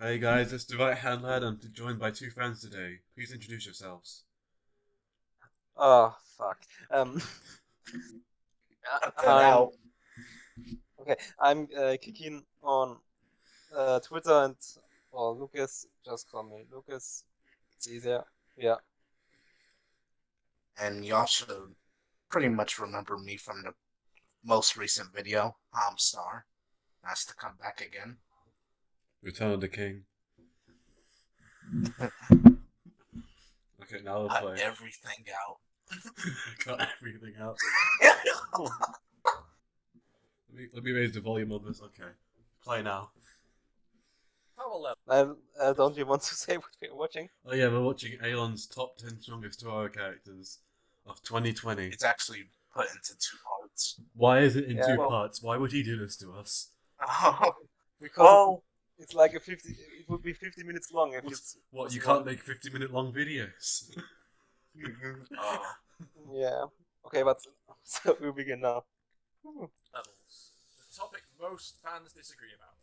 Hey guys, it's the right hand lad. I'm joined by two friends today. Please introduce yourselves. Oh fuck. Um, Cut that I'm out. okay. I'm kicking on Twitter and Lucas. Just call me Lucas. It's easier. Yeah. And y'all should pretty much remember me from the most recent video, Star. Nice to come back again. Return of the King. Okay, now we'll Cut play. everything out. Cut everything out. Hmm. Let me raise the volume on this. Okay, play now. Don't you want to say what we're watching? Oh yeah, we're watching Aeon's top 10 strongest horror characters of 2020. It's actually put into two parts. Why is it in Yeah, two well- parts? Why would he do this to us? Because Well, it's like a 50. It would be 50 minutes long if it's. What, you was can't one. make 50-minute long videos? Yeah. Okay, but so we'll begin now. Levels. The topic most fans disagree about.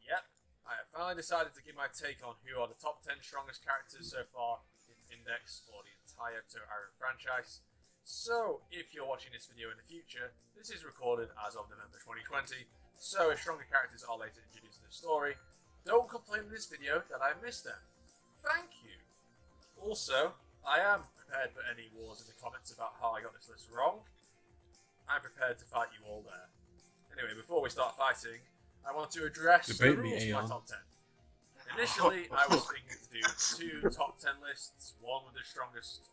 Yep, I have finally decided to give my take on who are the top 10 strongest characters so far in Index or the entire Toe Iron franchise. So, if you're watching this video in the future, this is recorded as of November 2020, so if stronger characters are later introduced in the story, don't complain in this video that I missed them. Thank you! Also, I am prepared for any wars in the comments about how I got this list wrong. I'm prepared to fight you all there. Anyway, before we start fighting, I want to address Debate the me, rules for my Aeon. top 10. Initially, I was thinking to do two top 10 lists, one with the strongest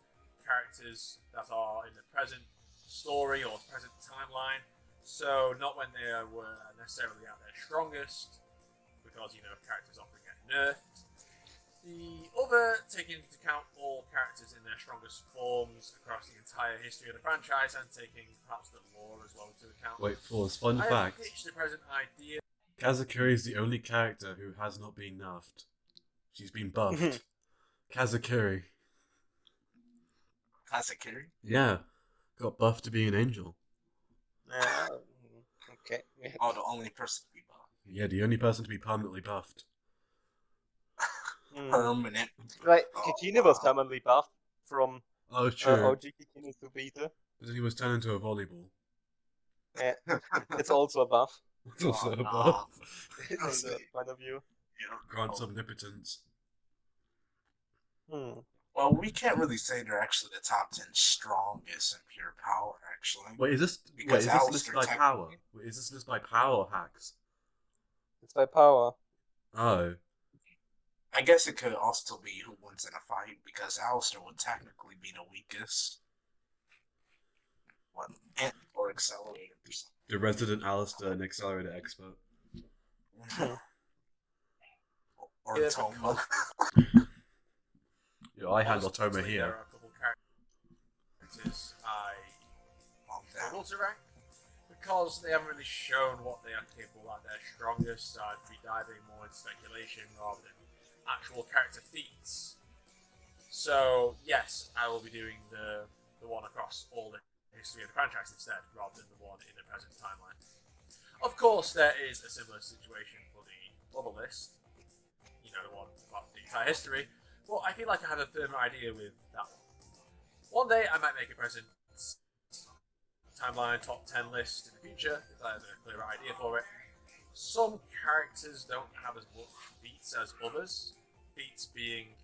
characters that are in the present story or present timeline, so not when they were necessarily at their strongest, because, characters often get nerfed. The other, taking into account all characters in their strongest forms across the entire history of the franchise and taking perhaps the lore as well into account. Wait, pause. Fun I have fact. pitched the present idea. Kazakuri is the only character who has not been nerfed. She's been buffed. Kazakuri. Kazakiri? Yeah. Got buffed to be an angel. Yeah. Okay. Yeah. Oh, the only person to be buffed. Yeah, the only person to be permanently buffed. Mm. Permanent. Right. Oh, Kikini was wow. permanently buffed from Oh, true. OG Kikini to Beta. But then he was turned into a volleyball. Yeah. It's also a buff It's also Oh, a no. buff. in the point of view. Grants omnipotence. Hmm. Well, we can't really say they're actually the top 10 strongest in pure power, actually. Wait, is this Because is this Alistair list by technically- power? Wait, is this list by power or hacks? It's by power. Oh. I guess it could also be who wins in a fight, because Alistair would technically be the weakest. What? Or accelerated or something. The resident Alistair and Accelerator expert. Or Yeah, Toma. Yo, I handle Toma Honestly, here. There are a couple characters I struggle to rank because they haven't really shown what they are capable at their strongest, so I'd be diving more into speculation rather than actual character feats. So, yes, I will be doing the one across all the history of the franchise instead, rather than the one in the present timeline. Of course, there is a similar situation for the other list, the one about the entire history, but I feel like I have a firmer idea with that one. One day I might make a present timeline top 10 list in the future if I have a clearer idea for it. Some characters don't have as much feats as others, feats being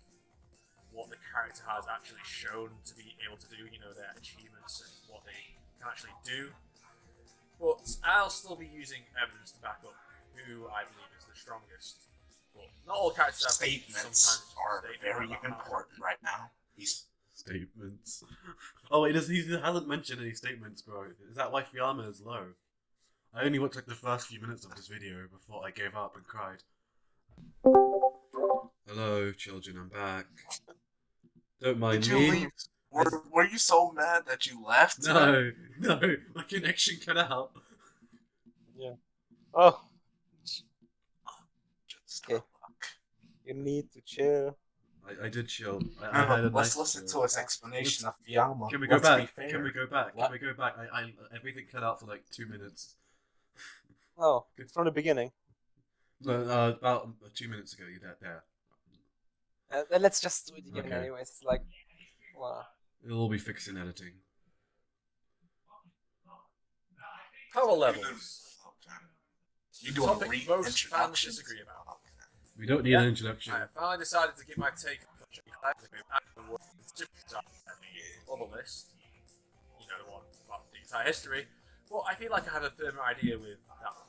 what the character has actually shown to be able to do, their achievements and what they can actually do. But I'll still be using evidence to back up who I believe is the strongest. But not all characters have feats, Statements sometimes are statements very about power. important right now. Statements. Oh wait, he hasn't mentioned any statements, bro. Is that why Fiamma is low? I only watched like the first few minutes of this video before I gave up and cried. Hello, children, I'm back. Don't mind Did you me. leave? Were you so mad that you left? No, my connection cut out. Oh, Just Okay. you need to chill. I did chill. I had a Let's nice listen chill. to his explanation of Fiamma. Can we go Let's be back? fair. Can we go back? What? Can we go back? Everything cut out for like 2 minutes. Oh, Good. from the beginning. About 2 minutes ago, you're there. Then let's just do it again Okay. anyways. It's like, wow. It'll all be fixed in editing. Power levels. You do a Topic most fans reintroduction. disagree about. We don't need Yeah. an introduction. I have finally decided to give my take on the list. You know, the one about the entire history. But I feel like I have a firmer idea with that one.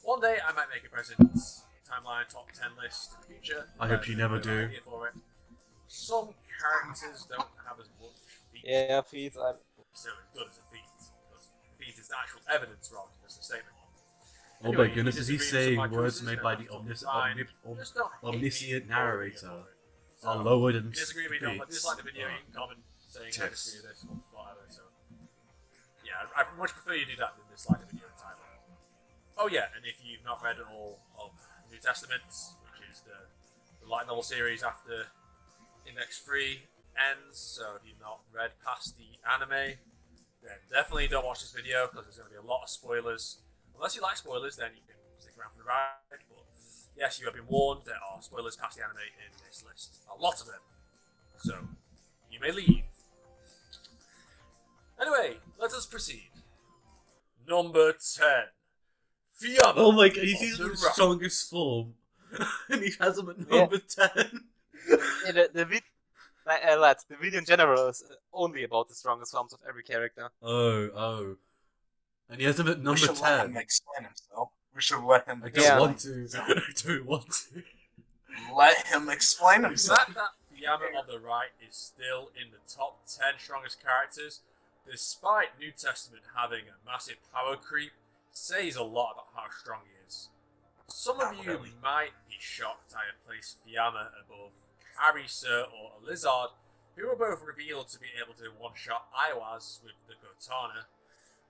One day I might make a present timeline top 10 list in the future. I hope you never do. Idea for it. Some characters don't have as much feet. Yeah, feet. So as good as a feat. Because feat is actual evidence rather than just a statement. Oh Anyway, my goodness, if is you he disagree saying with some of my words choices, made then by the that's fine. Just don't hate me omniscient for narrator it. are So, lower than disagree with me, don't speaks. dislike the video, you can comment saying I Text. disagree with this or whatever, so. Yeah, I much prefer you do that than dislike the video entirely. Oh yeah, and if you've not read all of New Testament, which is the light novel series after Index 3 ends, so if you've not read past the anime, then definitely don't watch this video, because there's going to be a lot of spoilers. Unless you like spoilers, then you can stick around for the ride, but yes, you have been warned, there are spoilers past the anime in this list. A lot of them. So, you may leave. Anyway, let us proceed. Number 10. Fiamma. Oh my god, he's of using the the Rock. strongest form. And he has him at Yeah. number 10. Yeah, lads, the video in general is only about the strongest forms of every character. Oh. And he has him at We number should let 10. him explain himself. We should let him I explain don't Yeah. want to. himself. I don't want to. Let him explain The himself. fact that Fiamma on the right is still in the top 10 strongest characters, despite New Testament having a massive power creep, says a lot about how strong he is. Some of Not you really. might be shocked I have placed Fiamma above Carissa or Lizard, who were both revealed to be able to one-shot Iwaz with the Katana,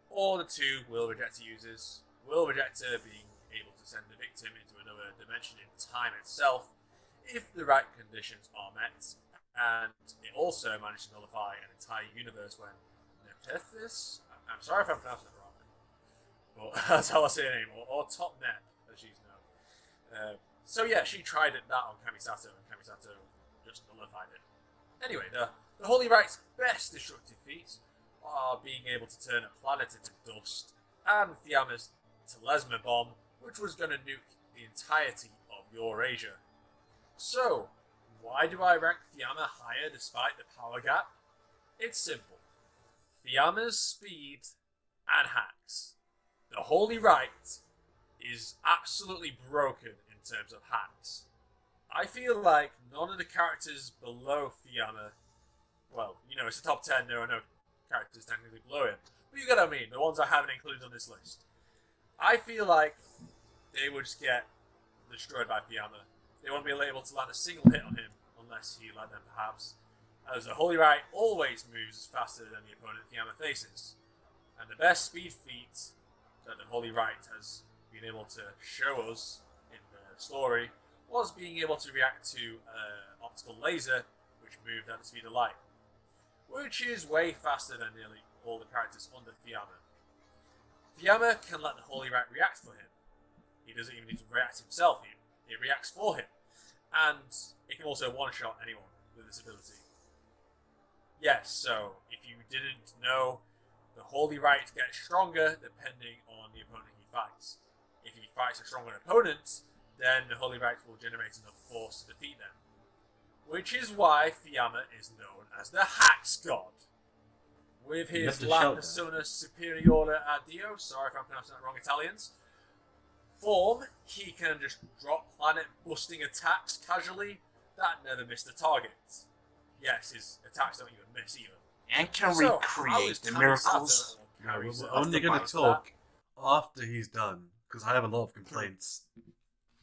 or the two Will Rejector users, Will Rejector being able to send the victim into another dimension in time itself, if the right conditions are met, and it also managed to nullify an entire universe when Nepethys, I'm sorry if I'm pronouncing it wrong, but that's how I say her name, or Top Nep, as she's known. So yeah, she tried that on Kamisato, and Kamisato just nullified it. Anyway, the Holy Right's best destructive feats are being able to turn a planet into dust, and Fiamma's Telesma bomb, which was going to nuke the entirety of Eurasia. So, why do I rank Fiamma higher despite the power gap? It's simple. Fiamma's speed and hacks. The Holy Right is absolutely broken in terms of hacks. I feel like none of the characters below Fiamma, well, you know, it's a top 10, there are no characters technically below him, but you get what I mean, the ones I haven't included on this list. I feel like they would just get destroyed by Fiamma. They won't be able to land a single hit on him unless he led them, perhaps, as the Holy Right always moves faster than the opponent Fiamma faces. And the best speed feat that the Holy Right has been able to show us in the story was being able to react to an optical laser which moved at the speed of light, which is way faster than nearly all the characters under Fiamma. Fiamma can let the Holy Right react for him. He doesn't even need to react himself, it reacts for him. And it can also one-shot anyone with this ability. Yes, so if you didn't know, the Holy Right gets stronger depending on the opponent he fights. If he fights a stronger opponent, then the Holy Right will generate enough force to defeat them. Which is why Fiamma is known as the Hacks God. With You have his to La shout that. Persona Superiore a Dio, sorry if I'm pronouncing that wrong, Italians, form, he can just drop planet-busting attacks casually that never miss the target. Yes, his attacks don't even miss either. And can So, recreate how is the Kamisato miracles. or No, Carissa we're off only the going back to of talk after he's done, because I have a lot of complaints.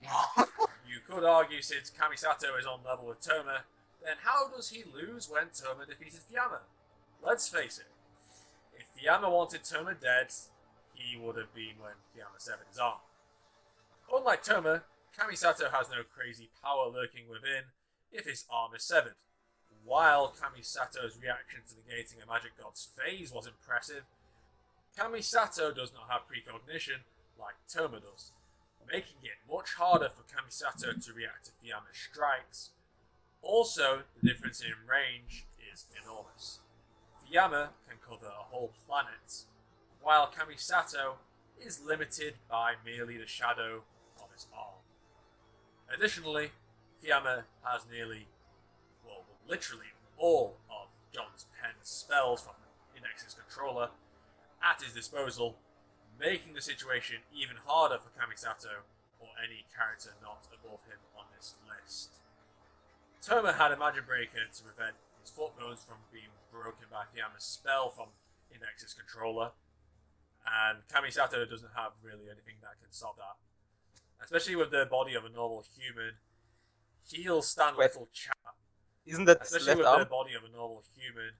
that? You could argue since Kamisato is on level with Toma, then how does he lose when Toma defeated Fiamma? Let's face it, if Fiamma wanted Toma dead, he would have been when Fiamma severed his arm. Unlike Toma, Kamisato has no crazy power lurking within if his arm is severed. While Kamisato's reaction to negating a magic god's phase was impressive, Kamisato does not have precognition like Toma does. making it much harder for Kamisato to react to Fiamma's strikes. Also, the difference in range is enormous. Fiamma can cover a whole planet, while Kamisato is limited by merely the shadow of his arm. Additionally, Fiamma has literally all of John's Penn's spells from Index's controller at his disposal, making the situation even harder for Kamisato or any character not above him on this list. Toma had a magic breaker to prevent his foot bones from being broken by Fiamma's spell from Index's controller, and Kamisato doesn't have really anything that can stop that. Especially with the body of a normal human, he'll stand little chance. Isn't that Especially left with arm? the body of a normal human,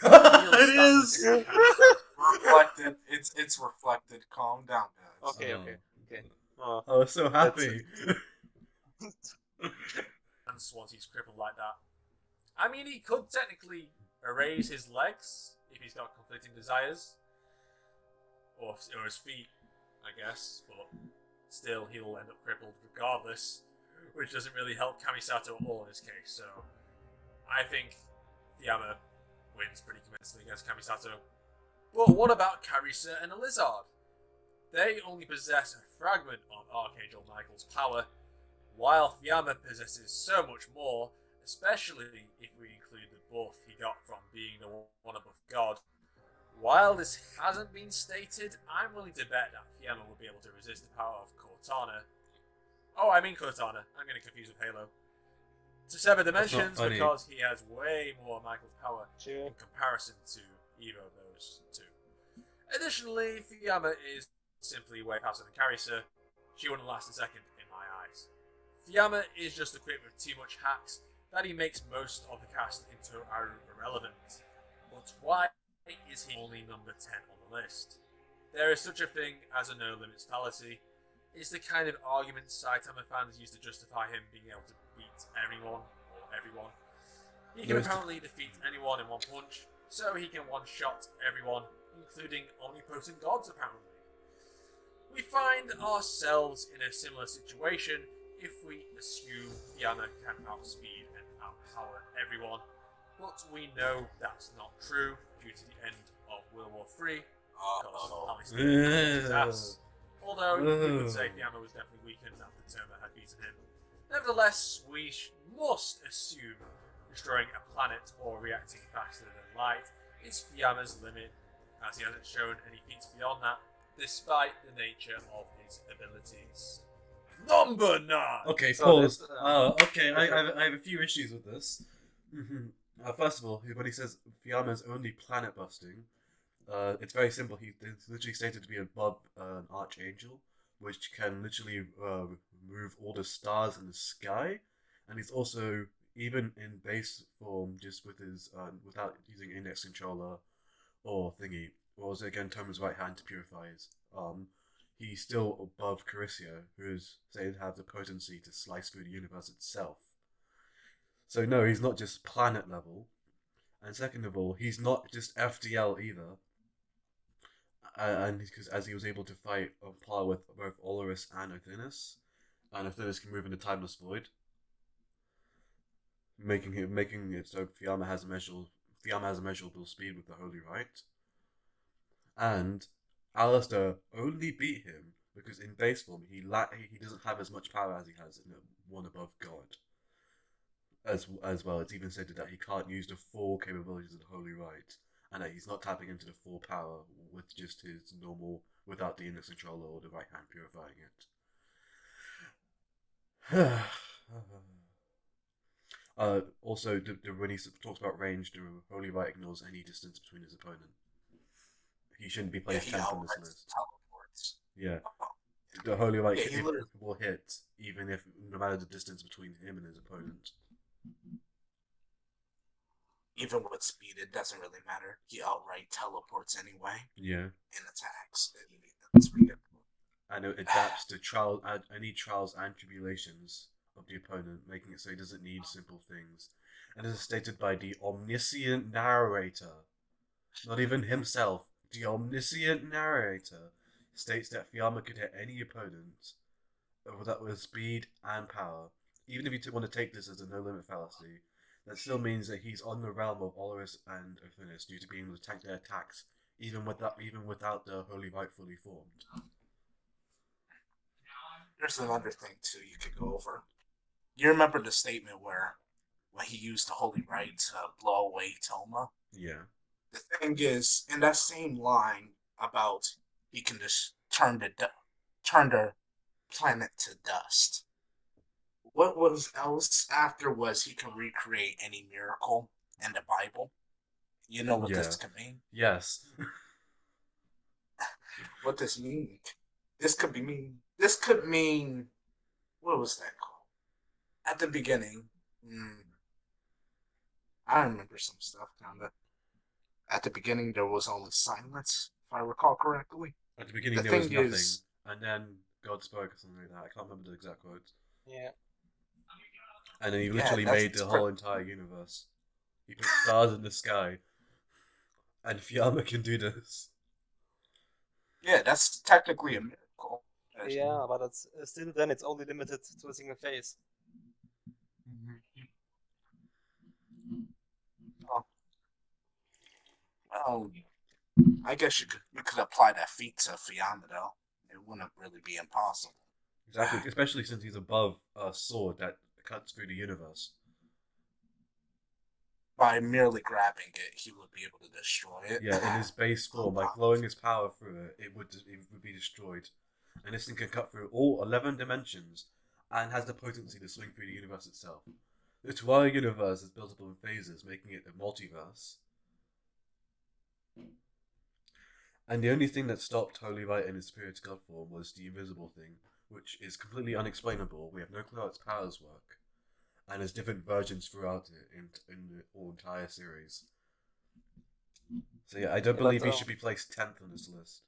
It is. Reflected. It's reflected. Calm down, guys. Okay. Oh, I was so happy. once he's crippled like that. I mean, he could technically erase his legs if he's got conflicting desires, or his feet, I guess. But still, he'll end up crippled regardless, which doesn't really help Kamisato at all in this case. So, I think Fiamma wins pretty convincingly against Kamisato. But what about Carissa and Elizard? They only possess a fragment of Archangel Michael's power, while Fiamma possesses so much more, especially if we include the buff he got from being the one above God. While this hasn't been stated, I'm willing to bet that Fiamma will be able to resist the power of Cortana. Oh, I mean Cortana. I'm getting confused with Halo. To sever dimensions funny. because he has way more Michael's power sure. in comparison to either of those two. Additionally, Fiamma is simply way faster than Carissa. She wouldn't last a second in my eyes. Fiamma is just equipped with too much hacks that he makes most of the cast into irrelevant. But why is he only number 10 on the list? There is such a thing as a no limits fallacy. It's the kind of argument Saitama fans use to justify him being able to beat everyone or everyone. He can apparently defeat anyone in one punch, so he can one-shot everyone, including omnipotent gods apparently. We find ourselves in a similar situation if we assume Fiamma can outspeed and outpower everyone, but we know that's not true due to the end of World War III, because Palestine his ass. Although we could say Fiamma was definitely weakened after Toma had beaten him. Nevertheless, we must assume destroying a planet or reacting faster than light is Fiamma's limit, as he hasn't shown any feats beyond that, despite the nature of his abilities. Number 9! Okay, So pause. this, Okay, I have a few issues with this. First of all, when he says Fiamma's only planet busting, it's very simple. He's literally stated to be above an archangel, which can literally move all the stars in the sky, and he's also, even in base form, just with his without using index controller or thingy, or was it again Toma's right hand to purify his arm, he's still above Carissa, who is said to have the potency to slice through the universe itself. So no, he's not just planet level. And second of all, he's not just FDL either. And because as he was able to fight on par with both Olorus and Othinus, and Othinus can move in the timeless void, making it so Fiamma has a measurable speed with the Holy Right. And Alistair only beat him because in base form he doesn't have as much power as he has in the one above God. As well, it's even said that he can't use the full capabilities of the Holy Right, and that he's not tapping into the full power with just his normal, without the index controller or the right hand purifying it. Also, when he talks about range, the Holy Right ignores any distance between his opponent. He shouldn't be placed 10th on this list. Teleports. Yeah. The Holy Right Yeah, will hit, even if no matter the distance between him and his opponent. Even with speed, it doesn't really matter. He outright teleports anyway Yeah. and attacks. That's ridiculous. And it adapts to any trials and tribulations of the opponent, making it so he doesn't need simple things. And this is stated by the omniscient narrator. Not even himself. The omniscient narrator states that Fiamma could hit any opponent that with speed and power. Even if you want to take this as a no limit fallacy, that still means that he's on the realm of Olorus and Ophinis due to being able to tank their attacks, even without the Holy Light fully formed. There's another thing too you could go over. You remember the statement where when he used the Holy Right to blow away Toma? Yeah. The thing is, in that same line about he can just turn the planet to dust. What was else after was he can recreate any miracle in the Bible. You know what this could mean? Yes. What this mean? This could mean. What was that called? At the beginning. I remember some stuff kinda. At the beginning there was only silence, if I recall correctly. At the beginning The there was thing nothing, is- and then God spoke or something like that. I can't remember the exact quotes. Yeah. And then he Yeah, literally that's- made the it's whole entire universe. He put stars in the sky. And Fiamma can do this. Yeah, that's technically a miracle. Yeah, but it's still then it's only limited to a single phase. Oh. Well, I guess you could apply that feat to Fiamma though. It wouldn't really be impossible. Exactly, especially since he's above a sword that cuts through the universe. By merely grabbing it, he would be able to destroy it. Yeah, in his base form, by flowing his power through it, it would be destroyed. And this thing can cut through all 11 dimensions and has the potency to swing through the universe itself. The entire universe is built up in phases, making it a multiverse. And the only thing that stopped Holy Light in its spirit god form was the invisible thing, which is completely unexplainable. We have no clue how its powers work. And there's different versions throughout it in the whole entire series. So yeah, I don't believe he should be placed 10th on this list.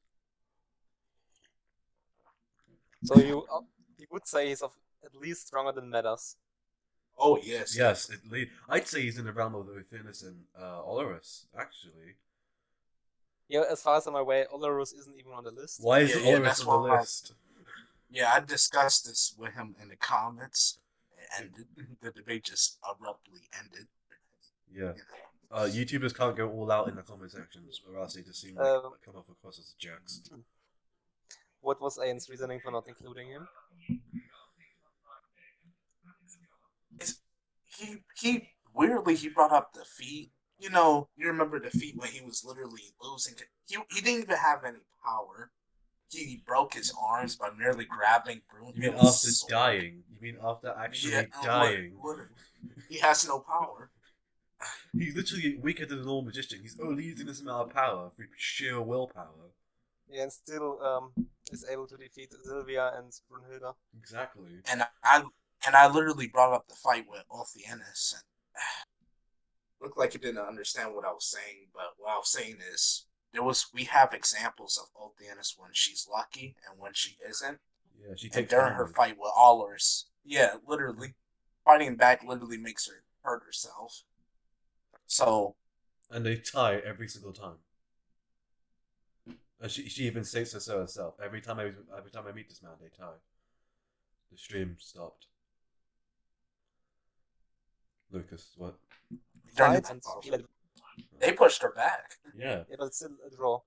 So you would say he's at least stronger than Medas. Oh yes. Yes, I'd say he's in the realm of Ophinis and Olorus, actually. Yeah, as far as I'm aware, Olorus isn't even on the list. Why is Yeah, Olorus that's on the why- list? Yeah, I discussed this with him in the comments, and the debate just abruptly ended. Yeah. YouTubers can't go all out in the comment sections, or else they just seem like come off across as jerks. What was Aeon's reasoning for not including him? He weirdly he brought up the feat. You know, you remember the feat when he was literally losing. He didn't even have any power. He broke his arms by merely grabbing You mean Brunhild's after sword. dying? You mean after actually Yeah, dying? He has no power. He's literally weaker than a normal magician. He's only using this amount of power through sheer willpower. Yeah, and still is able to defeat Sylvia and Brunhilde. Exactly. And I literally brought up the fight with Orpheus, and looked like he didn't understand what I was saying. But what I was saying is we have examples of Orpheus when she's lucky and when she isn't. Yeah, she And takes during her damage. fight with Allers, yeah, literally fighting back literally makes her hurt herself. So And they tie every single time. And she even states so herself. Every time I meet this man, they tie. The stream stopped. Lucas, what? during Fight the and they pushed her back. Yeah. yeah, but it's still a draw.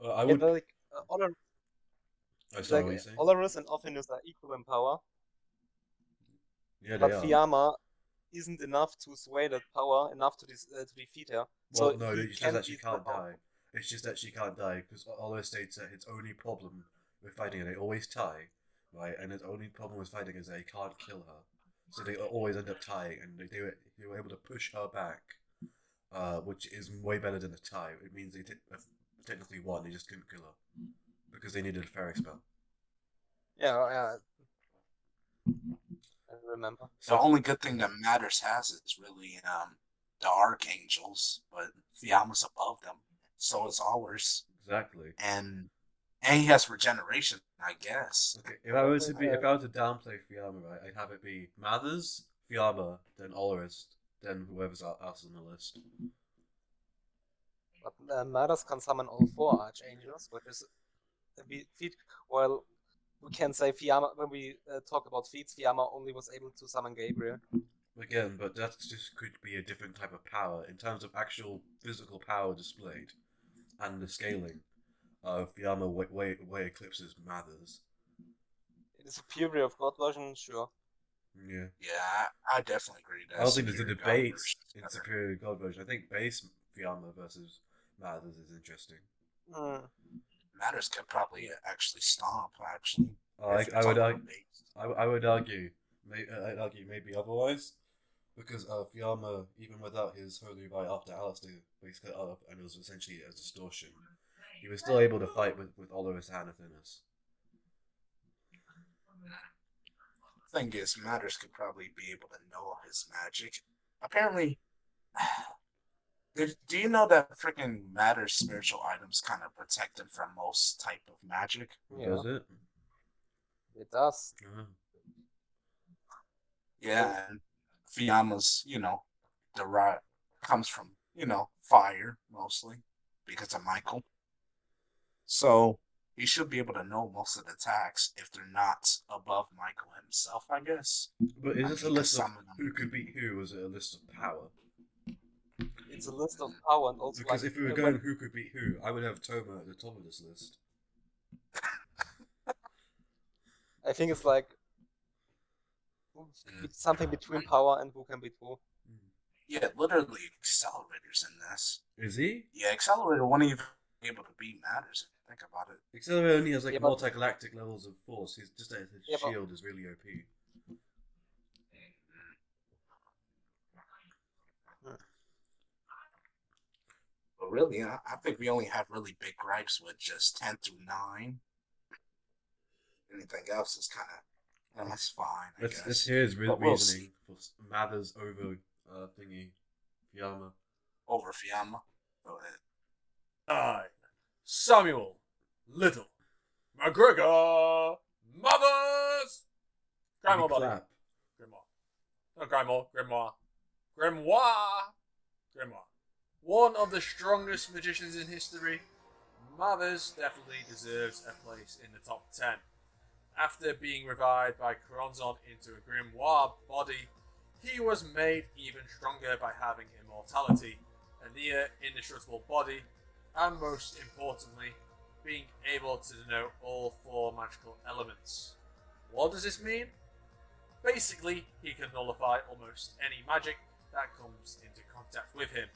I Yeah, would. but like Oh, sorry, what are you saying? Olorus and Ophinis are equal in power, Yeah, they but are. Fiamma isn't enough to sway that power enough to defeat her. Well, So no, he it's just can that she beat can't her. die. It's just that she can't die because Olo states that its only problem with fighting her, they always tie, right? And its only problem with fighting is that he can't kill her, so they always end up tying, and they were able to push her back, which is way better than a tie. It means they technically won. They just couldn't kill her because they needed a fairy spell. Yeah. I remember. The only good thing that Matters has is really the archangels, but Fiamma's above them. So is ours. Exactly. And he has regeneration, I guess. Okay, if I were to downplay Fiamma, right, I'd have it be Mathers, Fiamma, then Olorist, then whoever's else on the list. But Madas can summon all 4 archangels, which is a feat. While we can say Fiamma, when we talk about feats, Fiamma only was able to summon Gabriel. Again, but that just could be a different type of power in terms of actual physical power displayed and the scaling. Fiamma way eclipses Mathers. The superior of God version, sure. Yeah. Yeah, I definitely agree. I don't think there's a Superior God debate version is in better. Superior God version. I think base Fiamma versus Mathers is interesting. Mm. Matters could probably actually stomp. Actually, I, if you're I would talking argue, about base. I would argue, I'd argue maybe otherwise, because Fiamma, even without his holy right after Alistair basically cut up, and it was essentially a distortion, he was still able to fight with Olorus and Athenas. Thing is, Matters could probably be able to know his magic. Apparently, do you know that freaking Matters spiritual items kind of protect him from most type of magic? Yeah, Does it? it does. Uh-huh. Yeah, and Fiamma's, derive comes from, fire mostly because of Michael. So he should be able to know most of the attacks if they're not above Michael himself, I guess. But is this He a could list of summon them. who could beat who? Or is it a list of power? It's a list of power and also Because like if we were going who could beat who, I would have Toma at the top of this list. I think it's like something between power and who can beat who. Yeah, literally Accelerator's in this. Is he? Yeah, Accelerator won't even be able to beat Matters if you think about it. Accelerator only has like Yeah, but- multi-galactic levels of force. He's just his Yeah, but- shield is really OP. But really, I think we only have really big gripes with just 10 through 9. Anything else is kind of, that's fine, I Let's guess. hear his But we'll reasoning for Mathers over thingy Fiamma. Over Fiamma. Go ahead. 9. Samuel Little McGregor Mothers Grimoire body. Clap. Grimoire. Not Grimoire. Grimoire. Grimoire. Grimoire. One of the strongest magicians in history, Mathers definitely deserves a place in the top 10. After being revived by Kronzon into a grimoire body, he was made even stronger by having immortality, a near indestructible body, and most importantly, being able to denote all 4 magical elements. What does this mean? Basically, he can nullify almost any magic that comes into contact with him,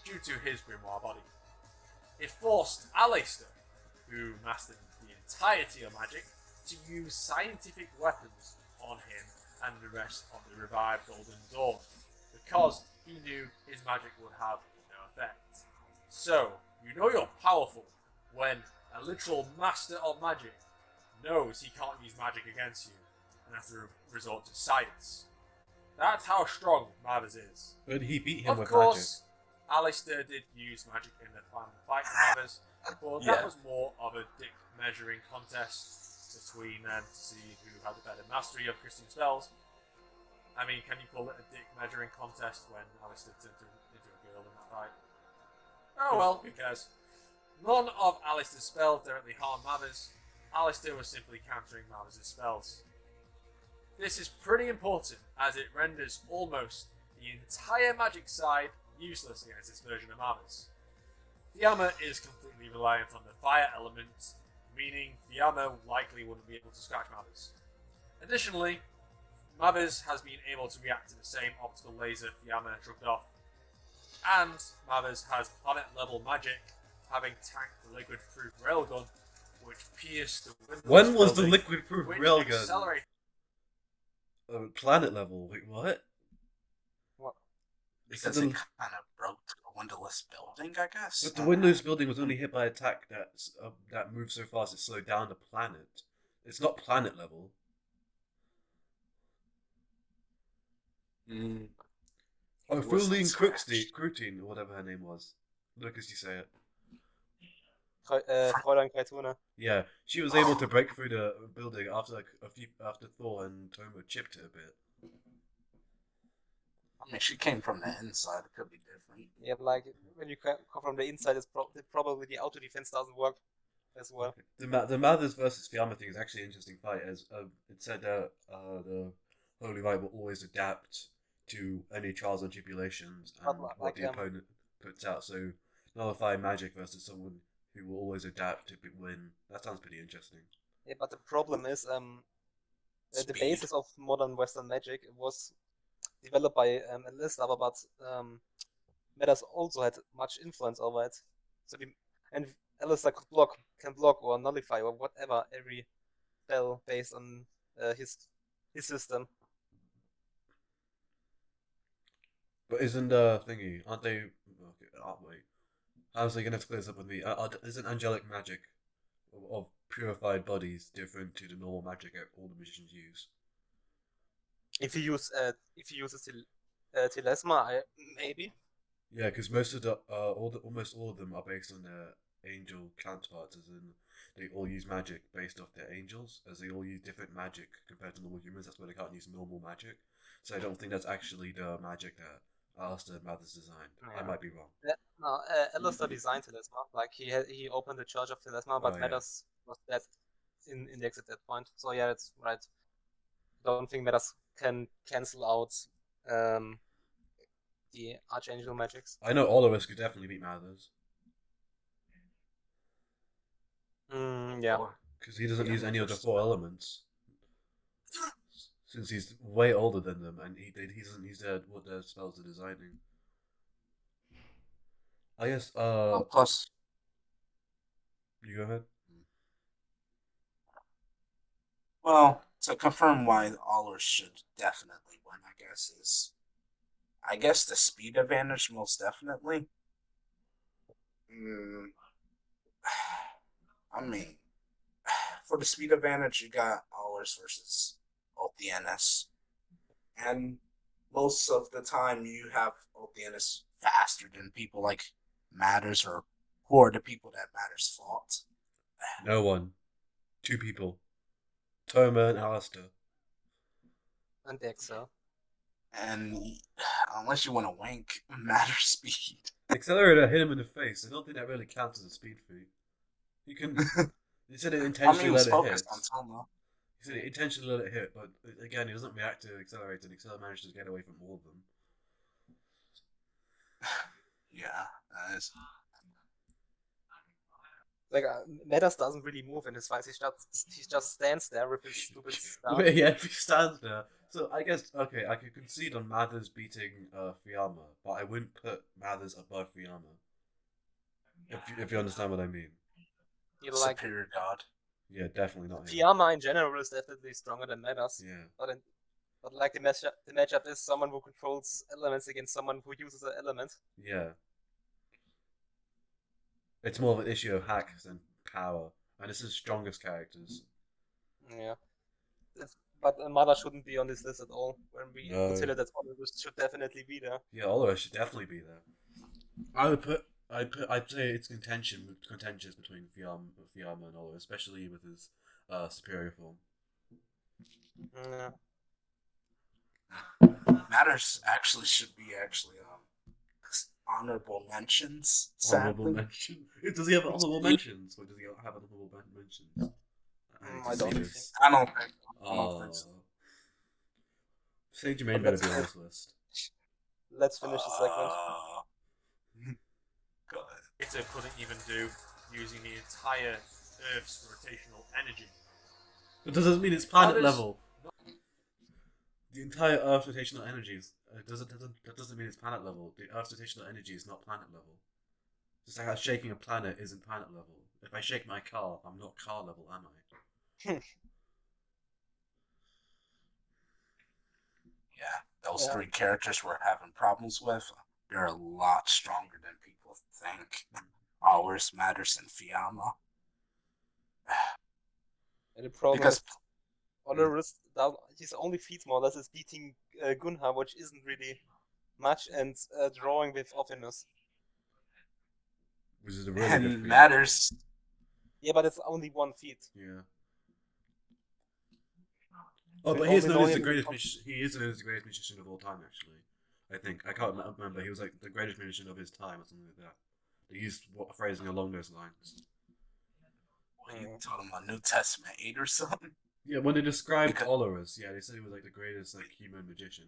due to his grimoire body. It forced Aleister, who mastered the entirety of magic, to use scientific weapons on him and the rest of the revived Golden Dawn, because he knew his magic would have no effect. So, you know you're powerful when a literal master of magic knows he can't use magic against you and has to resort to science. That's how strong Mathers is. But he beat him Of with course, Aleister did use magic in the final fight with Mathers, but that Yeah. was more of a dick measuring contest between them to see who had the better mastery of Christian spells. I mean, can you call it a dick measuring contest when Aleister turned into a girl in that fight? Oh well, who cares? None of Aleister's spells directly harmed Mathers. Aleister was simply countering Mathers' spells. This is pretty important, as it renders almost the entire magic side useless against this version of Mathers. Fiamma is completely reliant on the fire element, meaning Fiamma likely wouldn't be able to scratch Mathers. Additionally, Mathers has been able to react to the same optical laser Fiamma shrugged off, and Mathers has planet-level magic, having tanked the liquid-proof railgun, which pierced the windows. When was the building, liquid-proof which railgun? accelerated Planet level. Wait, what? What? Because the- it kind of broke a windowless building, I guess. But the Windows building was only hit by an attack that moved so fast it slowed down the planet. It's not planet level. Mm. Oh, It wasn't Fuline scratched. Crutine, or whatever her name was. Look as you say it. Fräulein Kaituna. Yeah, she was able to break through the building after after Thor and Toma chipped it a bit. I mean, she came from the inside. It could be different. Yeah, like when you come from the inside, probably the auto defense doesn't work. as well. The Mathers versus Fiamma thing is actually an interesting fight, as it said that the Holy Light will always adapt to any trials and tribulations and But what the opponent puts out. So nullify magic versus someone who will always adapt to win. That sounds pretty interesting. yeah, but the problem is the Speed. basis of modern Western magic was developed by Alistair, but Metas also had much influence over it. So and Alistair can block or nullify or whatever every spell based on his system. But isn't thingy? Aren't they? Okay, wait. How's they gonna clear this up with me? Isn't angelic magic of purified bodies different to the normal magic that all the magicians use? If you use Telesma, maybe. Yeah, because almost all of them are based on their angel counterparts, as in they all use magic based off their angels, as they all use different magic compared to normal humans. That's why they can't use normal magic. So I don't think that's actually the magic that Alistair Mathers designed. I Yeah. might be wrong. No, Alistair designed Telesma. Like he opened the church of Telesma, but Oh, yeah. Metas was dead in the exit at that point. So yeah, that's right. I don't think Metas can cancel out the Archangel magics. I know all of us could definitely beat Mathers Yeah. because he doesn't Yeah, use any of the versus 4 elements. Since he's way older than them, and he doesn't use what their spells are designing. I guess. Plus, You go ahead. well, to confirm why Allers should definitely win, I guess the speed advantage most definitely. I mean, for the speed advantage, you got Allers versus Othienis. And most of the time, you have Othienis faster than people like Matters or who are the people that Matters fought. No one. 2 people. Toma and Alistair. And Dexa. And unless you want to wink, Matters speed. Accelerator hit him in the face. I don't think that really counts as a speed feat. You can. You said it intentionally let it hit. On Toma. He said it intentionally let it hit, but again, he doesn't react to Accelerator, and Accelerator manages to get away from all of them. Yeah, that is. Like Metas doesn't really move in his fights. He just stands there with his stupid staff. Yeah, if he stands there. So I guess okay, I could concede on Mathers beating Fiamma, but I wouldn't put Mathers above Fiamma. If you understand what I mean. You know, like Superior God. Yeah, definitely not him. Fiamma in general is definitely stronger than Metas. Yeah. But like the matchup is someone who controls elements against someone who uses an element. Yeah. It's more of an issue of hacks than power, and this is strongest characters. Yeah. But Mother shouldn't be on this list at all. When we No. consider that Oliver should definitely be there. Yeah, Oliver should definitely be there. I'd say it's contentious between Fiamma and Oliver, especially with his superior form. Yeah. Matters actually should be honorable mentions. Honorable Sadly. mention. Does he have honorable mentions, or does he have honorable mentions? I don't think. I don't think. so. Saint Germain better be on this list. Let's finish the segment. Go ahead. It couldn't even do using the entire Earth's rotational energy. But does that mean it's planet That is level? The entire Earth's rotational energy is that doesn't mean it's planet level. The Earth's rotational energy is not planet level. Just like how shaking a planet isn't planet level. If I shake my car, I'm not car level, am I? Yeah, those Yeah. 3 characters we're having problems with, they're a lot stronger than people think. Ours, Matters, and Fiamma. And the problem Because is Olorus, his only feat more or less is beating Gunhar, which isn't really much, and drawing with Ophinus. Which is a really good and feat. Matters. Yeah, but it's only one feat. Yeah. Oh, We but he is only known know as the him- greatest. He is known as the greatest magician of all time. Actually, I think I can't remember. He was like the greatest magician of his time, or something like that. They used phrasing along those lines. What are you talking about? New Testament 8 or something? Yeah, when they described Because- Olorus, yeah, they said he was like the greatest like human magician.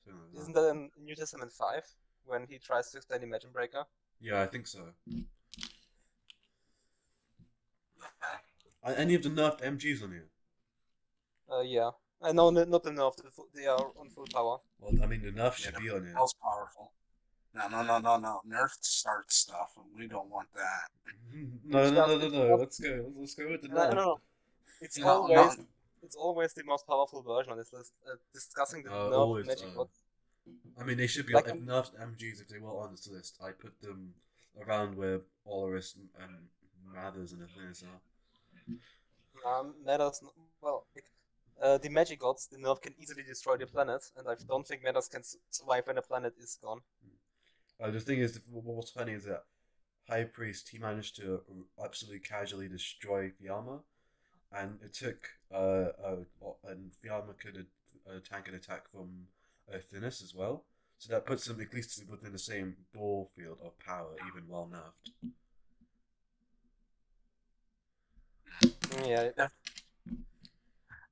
Something like Isn't that in New Testament 5 when he tries to explain Imagine Breaker? Yeah, I think so. Yeah. Are any of the nerfed MGs on here? Yeah. No, not enough. They are on full power. Well, I mean, the nerf should Yeah, be on here. Most powerful. No. Nerf start stuff, and we don't want that. No. Let's go with the nerf. No. It's No, always no. it's always the most powerful version on this list. Discussing the nerf Always, magic gods. I mean, they should be Like- if nerfed MGs if they were on this list. I put them around where Olorus and Mathers and Athenas are. Matters. Well, the magic gods, the nerf can easily destroy the planet, and I don't think Matters can survive when the planet is gone. The thing is, what's funny is that High Priest he managed to absolutely casually destroy Fiamma, and it took and Fiamma could tank an attack from Athenas as well. So that puts them at least within the same ball field of power, even while nerfed. Yeah. The-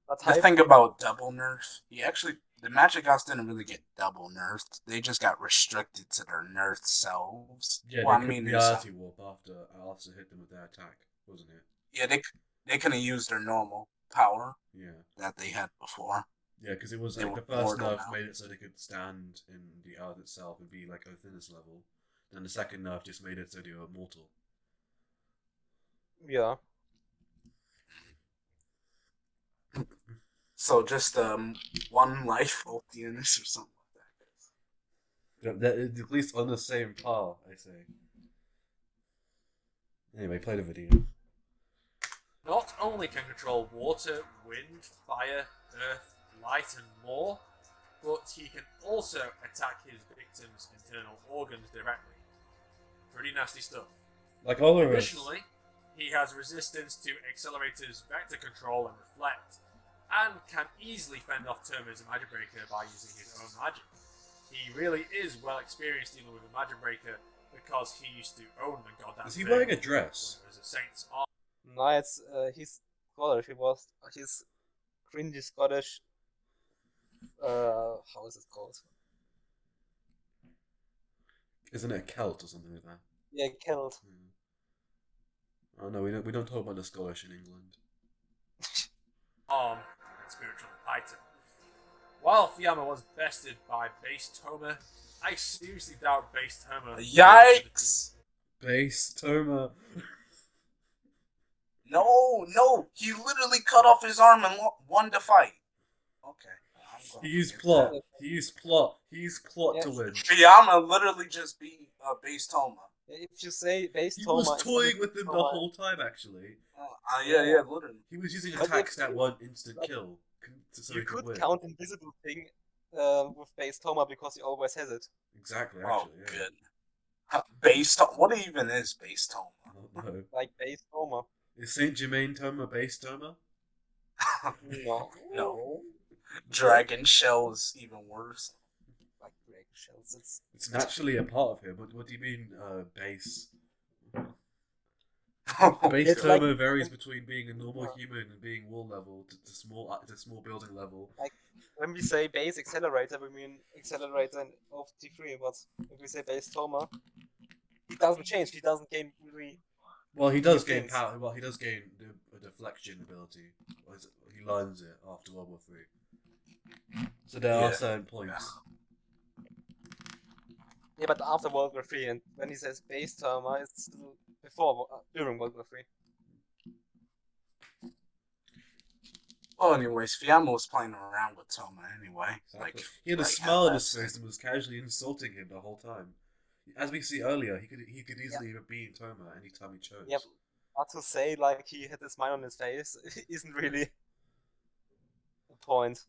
But The thing about double nerf, the magic gods didn't really get double nerfed. They just got restricted to their nerfed selves. Yeah, Well, they I mean, could reality warp after Alistair hit them with their attack, wasn't it? yeah, they couldn't use their normal power Yeah. that they had before. Yeah, because it was They like were the first mortal nerf now. made it so they could stand in the earth itself and be like Athena's level. Then the second nerf just made it so they were mortal. yeah. So just one life ultianess or something like that. That is at least on the same par, I say. Anyway, play the video. Not only can control water, wind, fire, earth, light, and more, but he can also attack his victims' internal organs directly. Pretty nasty stuff. Like Olorus. Additionally, he has resistance to accelerators, vector control, and reflect, and can easily fend off Termina's Magic Breaker by using his own magic. He really is well experienced dealing with a Magic Breaker because he used to own the goddamn Is he thing wearing a when dress? he was a Saint's Arm. No, it's he's Scottish. He's cringy Scottish. How is it called? Isn't it a Celt or something like that? Yeah, Celt. Oh no, we don't talk about the Scottish in England. Arm and spiritual item. While Fiamma was bested by Base Toma, I seriously doubt Base Toma. Yikes! Base Toma. No, he literally cut off his arm and won the fight. Okay. He used plot. He used plot to Yes. win. Fiamma literally just beat Base Toma. If you say base He Toma, was it's toying only with him the Toma. whole time, actually. Yeah, literally. He was using But attacks if- that weren't instant like, kill. So You he could could win. count Invisible Thing with base Toma because he always has it. Exactly, Oh, actually. Yeah. good. Base Toma. What even is Base Toma? I don't know. Like base Toma. Is Saint Germain Toma base Toma? No. No. Dragon Shell is even worse. Like Drake Shells. It's naturally a part of him. What do you mean, base? Base It's Toma like- varies between being a normal human and being wall level to small building level. When we say base accelerator, we mean accelerator of T3, but if we say base Toma, he doesn't change, he doesn't gain really. Well, he does He gain gains. power. Well, he does gain a deflection ability. He learns it after World War III. So there are Yeah. certain points. Yeah, but after World War 3, and when he says base Toma, it's still during World War 3. Well, anyways, Fiamma was playing around with Toma anyway. Like, he had a like, smile on his that's- face and was casually insulting him the whole time. As we see earlier, he could easily have beaten Toma anytime he chose. Yep. But to say like he had a smile on his face isn't really the point.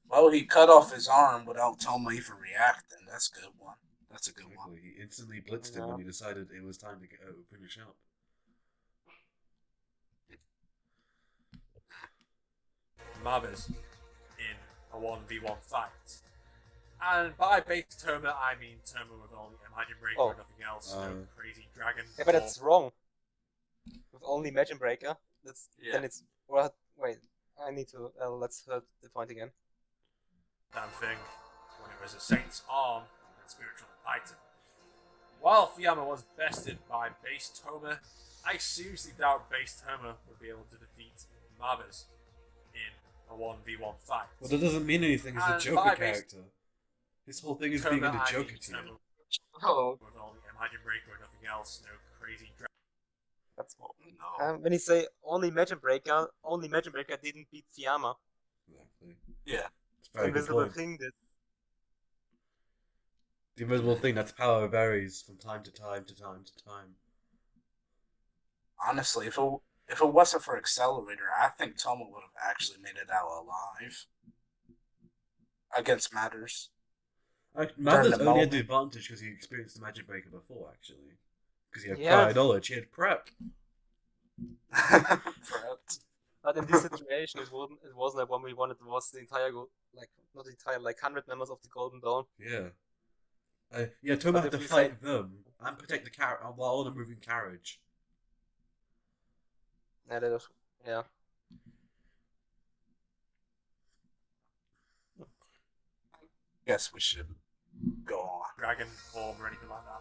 Well, he cut off his arm without Toma even reacting. That's a good one. That's a good one. Exactly. He instantly blitzed him when he decided it was time to finish up. Marvis in a 1v1 fight. And by base Toma, I mean Toma with only a Magic Breaker Oh. and nothing else. No crazy dragon. Yeah, but that's wrong. with only Magic Breaker, then it's well. Wait, I need to let's hear the point again. Damn thing, when it was a Saint's arm and spiritual item. While Fiamma was bested by base Toma, I seriously doubt base Toma would be able to defeat Marvis in a 1v1 fight. Well, that doesn't mean anything. He's a And Joker by base character. His whole thing is Toma, being in the I Joker mean team. Toma Oh, with only a Magic Breaker and nothing else, no crazy That's what we know. when you say only Magic Breaker didn't beat Fiamma. Exactly. Yeah. It's a very good Invisible point. thing did. The invisible thing, that's power varies from time to time to time to time. Honestly, if it wasn't for Accelerator, I think Toma would have actually made it out alive against Matters. Mathers the only had moment. the advantage because he experienced the Magic Breaker before, actually. Because he had Yeah. prior knowledge, he had prep. Prepped. But in this situation, it wasn't a 1v1. It was the entire not the entire 100 members of the Golden Dawn. Yeah. Toma But had if to we fight them and protect the carriage while on a moving carriage. Yeah, that was, yeah. Guess we should go on. dragon form or anything like that.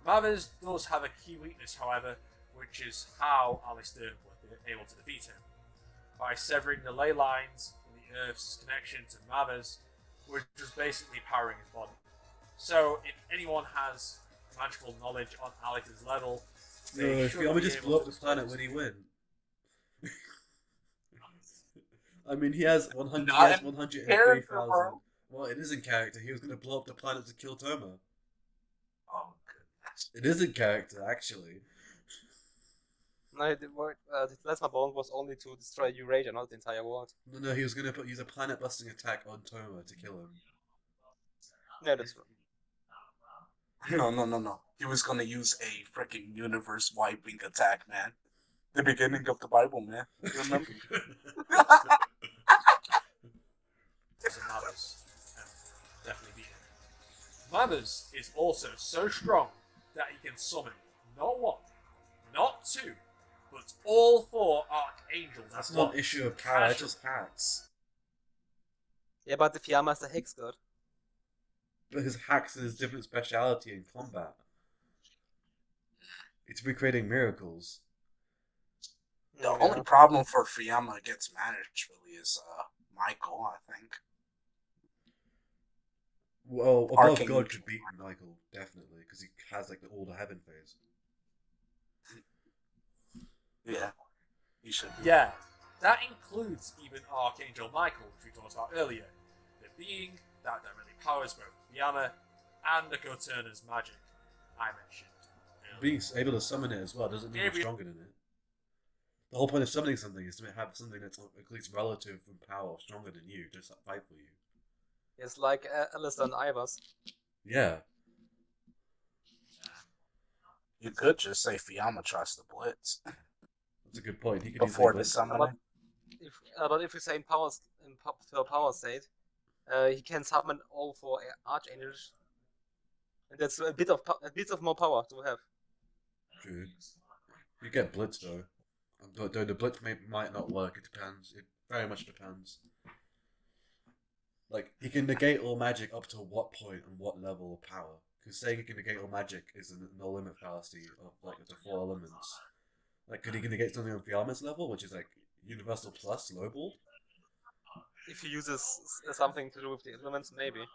Marvis does have a key weakness, however, which is how Alistair was able to defeat him. By severing the ley lines in the Earth's connection to Marvis, which was basically powering his body. So, if anyone has magical knowledge on Alex's level, they should Fiamma be just able blew up to the planet disclose. when he win. I mean, he has 100, Not he has in 103,000. character, bro. Well, it is in character. He was going to blow up the planet to kill Toma. Oh goodness. It is in character, actually. No, the plasma bond was only to destroy Eurasia, not the entire world. No, he was going to use a planet-busting attack on Toma to kill him. Yeah, that's true. No. He was gonna use a freaking universe wiping attack, man. The beginning of the Bible, man. You remember? So Marvis definitely beat him. Marvis is also so strong that he can summon not one, not two, but all four archangels. That's at not once. an issue of power, that's just hacks. Yeah, but the Fiamma is the Hex God. But his hacks is a different speciality in combat. It's recreating miracles. The only problem for Fiamma against Manage really is Michael, I think. Well, above Arcane God could Angel. beat Michael, definitely, because he has like the Order Heaven phase. Yeah. He should be. Yeah, that includes even Archangel Michael, which we talked about earlier. The being that directly powers both Fiamma and the Goturner's magic I mentioned earlier. Being able to summon it as well doesn't mean you're stronger than it. The whole point of summoning something is to have something that's at least relative in power, stronger than you, just fight for you. It's like Alistair and Ivers. Yeah. You could just say Fiamma tries to blitz That's a good point. He could before the easily blitz. summoning. But if we say in power state, he can summon all four archangels, and that's a bit of more power to have. True. You get blitz though. Though the blitz might not work, it depends. It very much depends. Like, he can negate all magic up to what point and what level of power. Because saying he can negate all magic is a no-limit fallacy of, like, the four elements. Like, could he negate something on Fiamma's level, which is, like, Universal Plus, Lowball? If he uses something to do with the elements, maybe.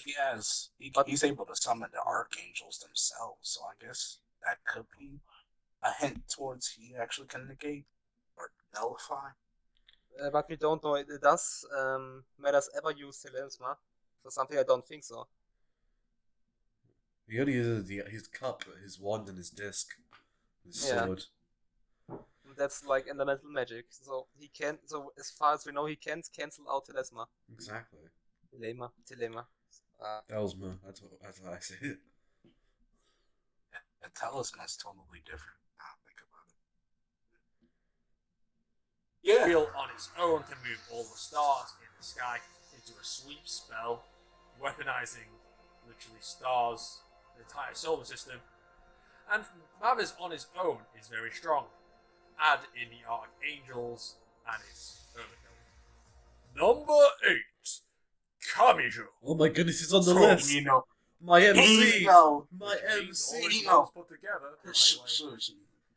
He's able to summon the archangels themselves, so I guess that could be a hint towards he actually can negate or nullify. But we don't know. Does Medas ever use Telesma for something? I don't think so. He only uses his cup, his wand, and his disc. His Yeah. sword. That's like elemental magic. So he can. So as far as we know, he can't cancel out Telesma. Exactly. Telema. Elsma, that's how I say it. And Talisman is totally different. Now I think about it. Yeah. Wheel on its own can move all the stars in the sky into a sweep spell, weaponizing literally stars, the entire solar system, And Mavis on his own is very strong. Add in the Archangels, and it's overkill. Number 8. Kamijo. Oh my goodness, it's on the list. Tomino. My MC. Pino. My Which means all MC. these Pino. roles put together. We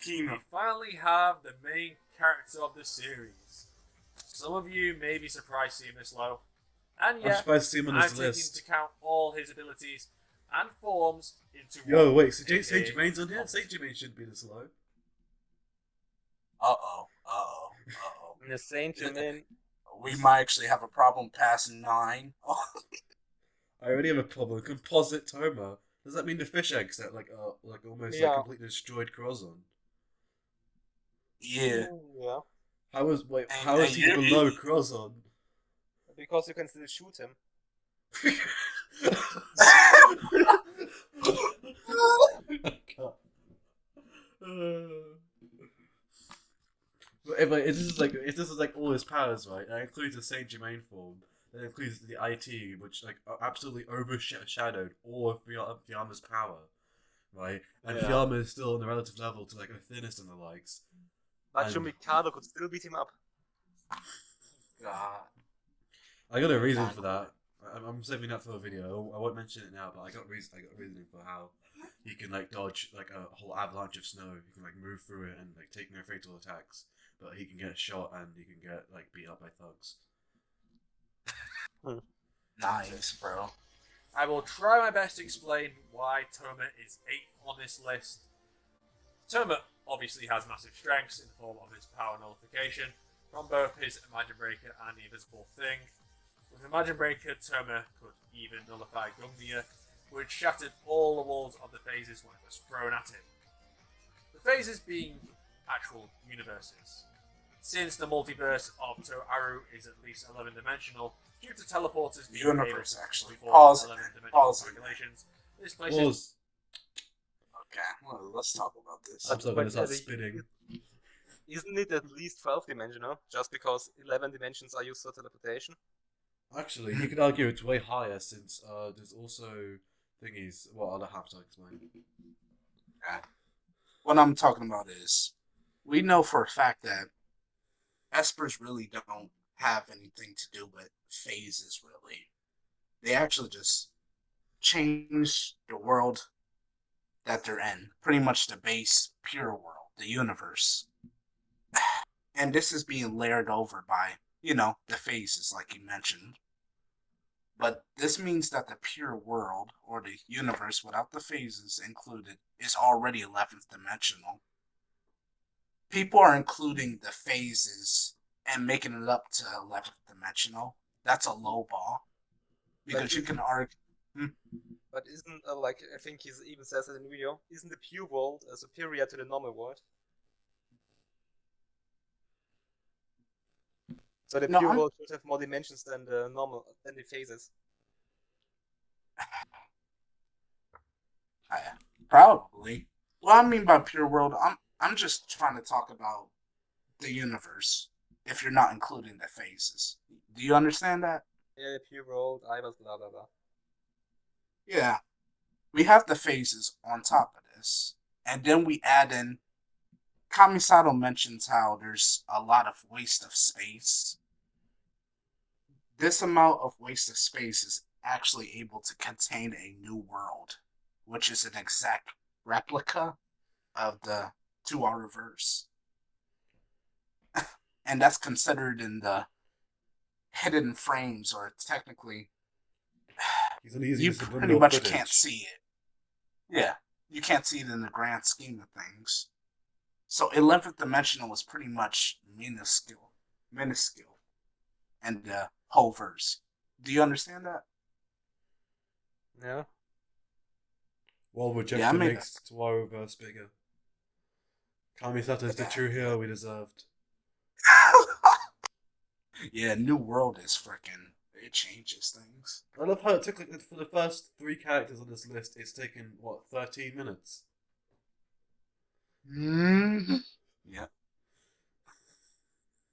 Pino. finally have the main character of the series. Some of you may be surprised seeing this low. And I'm yet, surprised to see him on I'm this taking list. into account all his abilities and forms into Yo, one. wait, so Saint aka Germain's on here? Thomas. Saint Germain shouldn't be this low. Uh-oh. Uh-oh. Uh-oh. In the Saint Germain, We might actually have a problem passing 9. I already have a problem. Composite Toma. Does that mean the fish eggs that like almost Yeah. like completely destroyed Crozon? Yeah. yeah, How is And he you- below Crozon? because you can still shoot him. But if this is like all his powers, right? That includes the Saint Germain form. That includes the IT, which like absolutely overshadowed all of Fiamma's power, right? And Yeah. Fiamma is still on the relative level to like Athenis and the likes. Macho And- Mikado could still beat him up. God. I got a reason for that. I'm saving that for a video. I won't mention it now, but I got reasoning for how he can like dodge like a whole avalanche of snow. He can like move through it and like take no fatal attacks, but he can get shot and he can get like beat up by thugs. Nice, bro. I will try my best to explain why Toma is 8th on this list. Toma obviously has massive strengths in the form of his power nullification from both his Imagine Breaker and the Invisible Thing. With Imagine Breaker, Toma could even nullify Gungnir, which shattered all the walls of the phases when it was thrown at him. The phases being actual universes. Since the multiverse of Toaru is at least 11-dimensional, due to teleporters being Universe, able to actually. perform Pause it. 11-dimensional Pause it. calculations, this places Pause. Okay, well, let's talk about this. I'm still But gonna start the- spinning. Isn't it at least 12-dimensional? Just because 11 dimensions are used for teleportation? Actually, you could argue it's way higher since there's also thingies. Well, I'll have to explain. What I'm talking about is, we know for a fact that espers really don't have anything to do with phases, really. They actually just change the world that they're in. Pretty much the base, pure world, the universe. And this is being layered over by, the phases, like you mentioned. But this means that the pure world, or the universe without the phases included, is already 11th dimensional. People are including the phases and making it up to 11th dimensional. That's a low ball. Because you can argue. But isn't, like, I think he even says it in the video, isn't the pure world superior to the normal world? So the No, pure I'm- world should have more dimensions than the phases. Probably. What I mean by pure world, I'm just trying to talk about the universe. If you're not including the phases, do you understand that? Yeah, the pure world, I was blah blah blah. Yeah, we have the phases on top of this, and then we add in. Kamisato mentions how there's a lot of waste of space. This amount of waste of space is actually able to contain a new world, which is an exact replica of the 2R reverse. And that's considered in the hidden frames, or technically, He's only using you the pretty subliminal much footage. can't see it. Yeah, you can't see it in the grand scheme of things. So 11th dimensional is pretty much minuscule, and the whole verse. Do you understand that? Yeah. Well, Yeah, I rejection made makes Toaru verse bigger. Kamisato is the true hero we deserved. Yeah, New World is freaking. It changes things. I love how it took like for the first 3 characters on this list. It's taken 13 minutes. Yeah.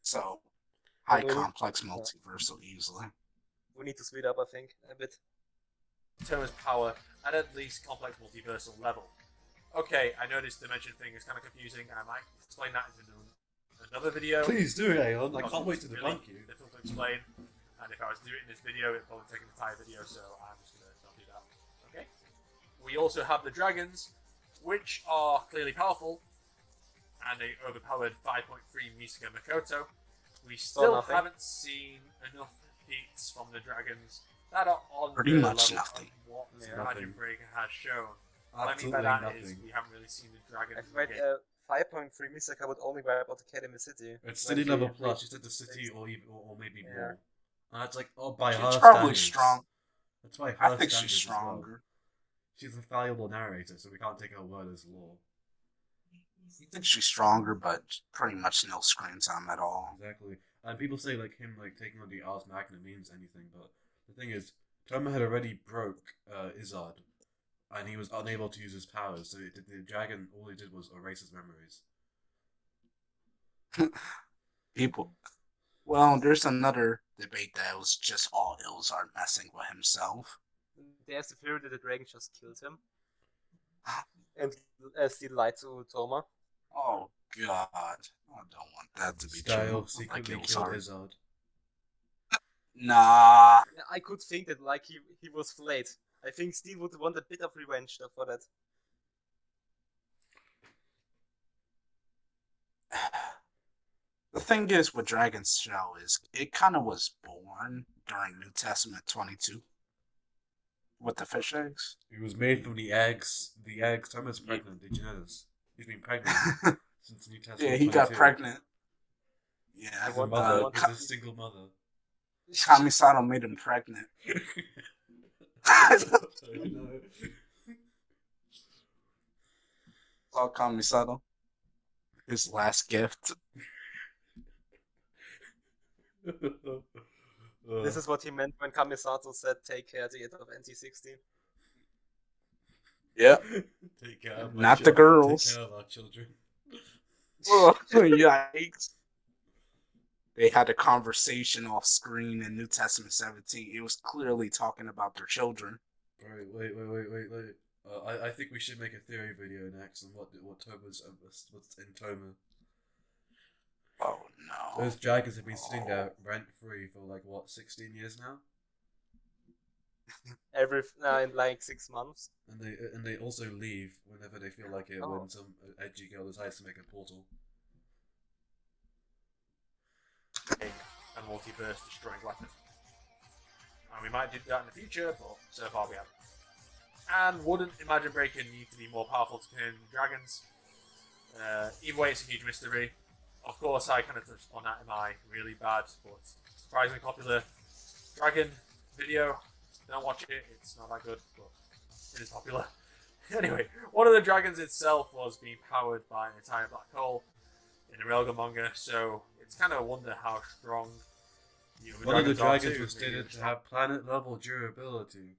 So, high Really? complex multiversal easily. We need to speed up, I think, a bit. Toma's power at least complex multiversal level. Okay, I know this dimension thing is kind of confusing. I might explain that in another video. Please do, Aeon. I because can't wait it's to really debunk you. difficult to explain. And if I was to do it in this video, it'd probably take an entire video, so I'm just gonna not do that. Okay. We also have the dragons, which are clearly powerful, and a overpowered 5.3 Misaka Makoto. We still nothing. haven't seen enough feats from the dragons that are on Pretty the much level nothing. of what Yeah. Magic Breaker has shown. What I mean by Absolutely that nothing. is we haven't really seen the dragons. I've read 5.3 Misaka would only wipe out Academy City. It's When city she level plus. reached She said the city, or even, or maybe Yeah. more. And it's like, oh, by She's her probably standards. strong. That's by her I think standards she's as well. stronger. She's a valuable narrator, so we can't take her word as law. I think she's stronger, but pretty much no screen time at all. Exactly. And people say like him like taking on the Ars Magna means anything, but the thing is, Toma had already broke Izzard, and he was unable to use his powers. So the dragon, all he did was erase his memories. People. Well, there's another debate that it was just all Ilzard messing with himself. There's the theory that the dragon just killed him. And still lied to Toma. Oh God, I don't want that to be Style true. secretly Like killed Ilzard. Izzard. Nah, I could think that like he was flayed. I think Steel would want a bit of revenge for that. the thing is with Dragon's Shell is it kind of was born during New Testament 22 with the fish eggs. He was made from the eggs. The eggs. Toma's pregnant. Did you know this? He's been pregnant since New Testament. Yeah, he got 22. pregnant. Yeah, As a want- mother, want- as a single mother. Kamisato made him pregnant. Saw Kamisato. His last gift. This is what he meant when Kamisato said, "Take care at the end of NC16." Yeah. Take care of my Not the Take girls. care of our children. Oh, yikes. They had a conversation off screen in New Testament 17. It was clearly talking about their children. Alright, wait. I think we should make a theory video next on what Toma's what's in Toma. Oh no. Those dragons have been sitting there rent free for like what 16 years now, In like 6 months. and they also leave whenever they feel like it Oh. when some edgy girl decides to make a portal. And multiverse destroying weapon. And we might do that in the future, but so far we haven't. And wouldn't Imagine Breaker need to be more powerful to contain dragons? Either way, it's a huge mystery. Of course, I kind of touched on that in my really bad but surprisingly popular dragon video. Don't watch it, it's not that good, but it is popular. Anyway, one of the dragons itself was being powered by an entire black hole in the Railgun manga, so it's kind of a wonder how strong the other One of the are dragons too. was Maybe stated to they're have planet level durability.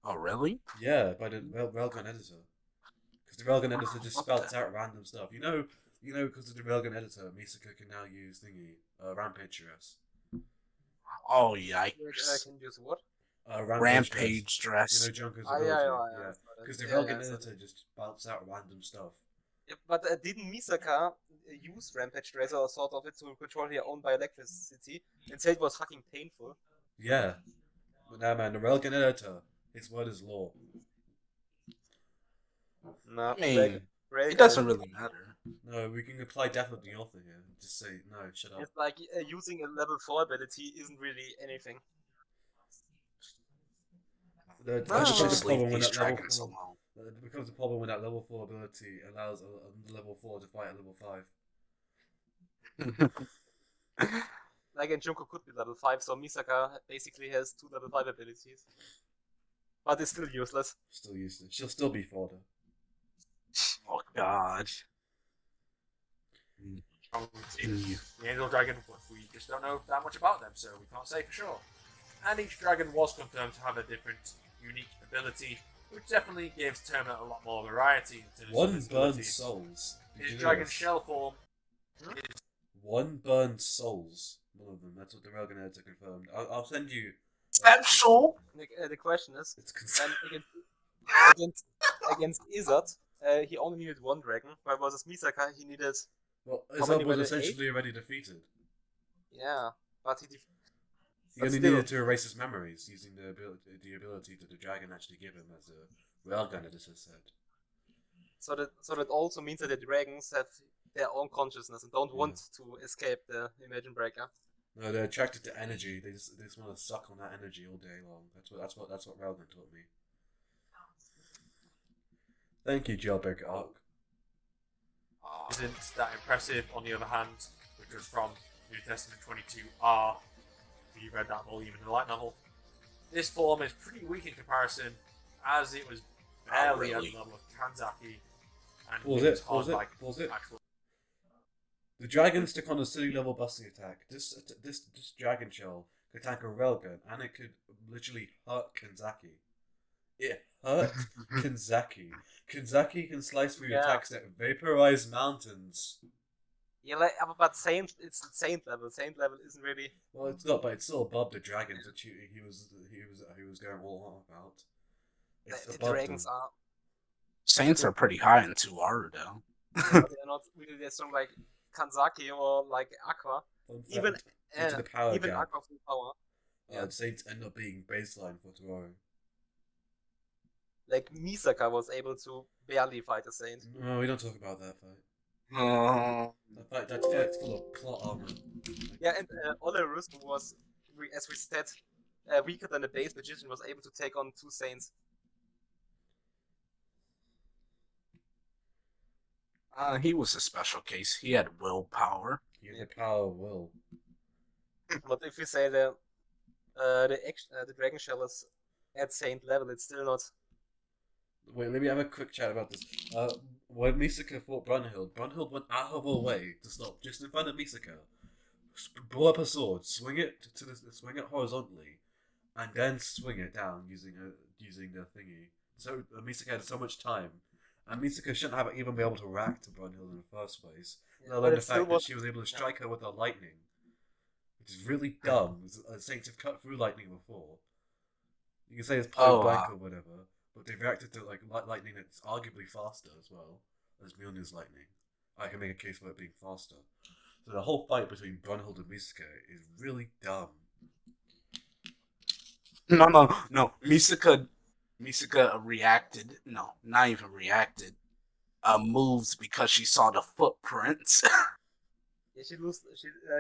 Oh really? Yeah, by the Railgun editor. Because the Railgun editor just What spouts the- out random stuff. You know, because of the Railgun editor, Misaka can now use Rampage dress. Oh I yikes. can use what? Rampage Dress. dress. You know, Junker's Ah, ability. yeah. Because the Yeah, Railgun yeah, so- editor just spouts out random stuff. Yeah, but didn't Misaka use Rampage Tracer or sort of it to control her own bioelectricity and say it was fucking painful? Yeah. But now, man, the Railgun editor, his word is law. No, I mean, Railgun it doesn't is- really matter. No, we can apply death with the author here. Just say, no, shut up. It's like using a level 4 ability isn't really anything. It Let's becomes just a problem leave when these that level dragons 4 alone. It becomes a problem when that level 4 ability allows a level 4 to fight a level 5. Like, and Junko could be level 5, so Misaka basically has 2 level 5 abilities. But it's still useless. Still useless. She'll still be fodder. Oh god. strong in the Angel Dragon, but we just don't know that much about them, so we can't say for sure. And each dragon was confirmed to have a different, unique ability, which definitely gives Toma a lot more variety in terms of One his burned abilities. souls. Did His you know dragon this? shell form is One burned souls. One of them. That's what the Railgun editor confirmed. I'll send you. Conceptual. The question is, It's then again, against Izzard, he only needed one dragon, but versus Misaka, he needed. Well, How Izzard many was were there? essentially already defeated. Yeah, but He but only still. needed to erase his memories using the ability that the dragon actually gave him as a railgun, as it said. So that also means that the dragons have their own consciousness and don't want to escape the Imagine Breaker. No, they're attracted to energy. They just want to suck on that energy all day long. That's what railgun taught me. Thank you, Jailbreak Arc. Isn't that impressive, on the other hand, which was from New Testament 22R, if you read that volume in the light novel. This form is pretty weak in comparison, as it was barely at the level of Kanzaki, and Pause it. actual. The dragons took on a silly level busting attack. This dragon shell could tank a railgun, and it could literally hurt Kanzaki. It hurt Kanzaki. Kanzaki can slice through attacks that vaporize mountains. Yeah, but it's Saint level. Saint level isn't really. Well, it's not, but it's still above the dragons that he was going all on about. The dragons them. are. Saints are pretty high in 2R though. They're not really as strong like Kanzaki or like Aqua. Even the power even gap. Aqua full power. Saints end up being baseline for Toru. Like Misaka was able to barely fight a Saint. No, we don't talk about that fight. That fight's full of plot armor. Yeah, and Olerus, who was, as we said, weaker than the base magician, was able to take on 2 Saints. He was a special case. He had willpower. He had the power of will. But if you say the Dragon Shell is at Saint level, it's still not. Wait, let me have a quick chat about this. When Misaka fought Brunhild went out of her way to stop just in front of Misaka, pull up a sword, swing it horizontally, and then swing it down using the thingy. So Misaka had so much time, and Misaka shouldn't have even been able to react to Brunhild in the first place. Yeah, let alone the fact that she was able to strike her with her lightning, which is really dumb. Saints have cut through lightning before. You can say it's point blank or whatever. But they reacted to lightning that's arguably faster as well as Mjolnir's lightning. I can make a case for it being faster. So the whole fight between Brunhild and Misaka is really dumb. No. Misaka reacted. No, not even reacted. Moved because she saw the footprints. Yeah, she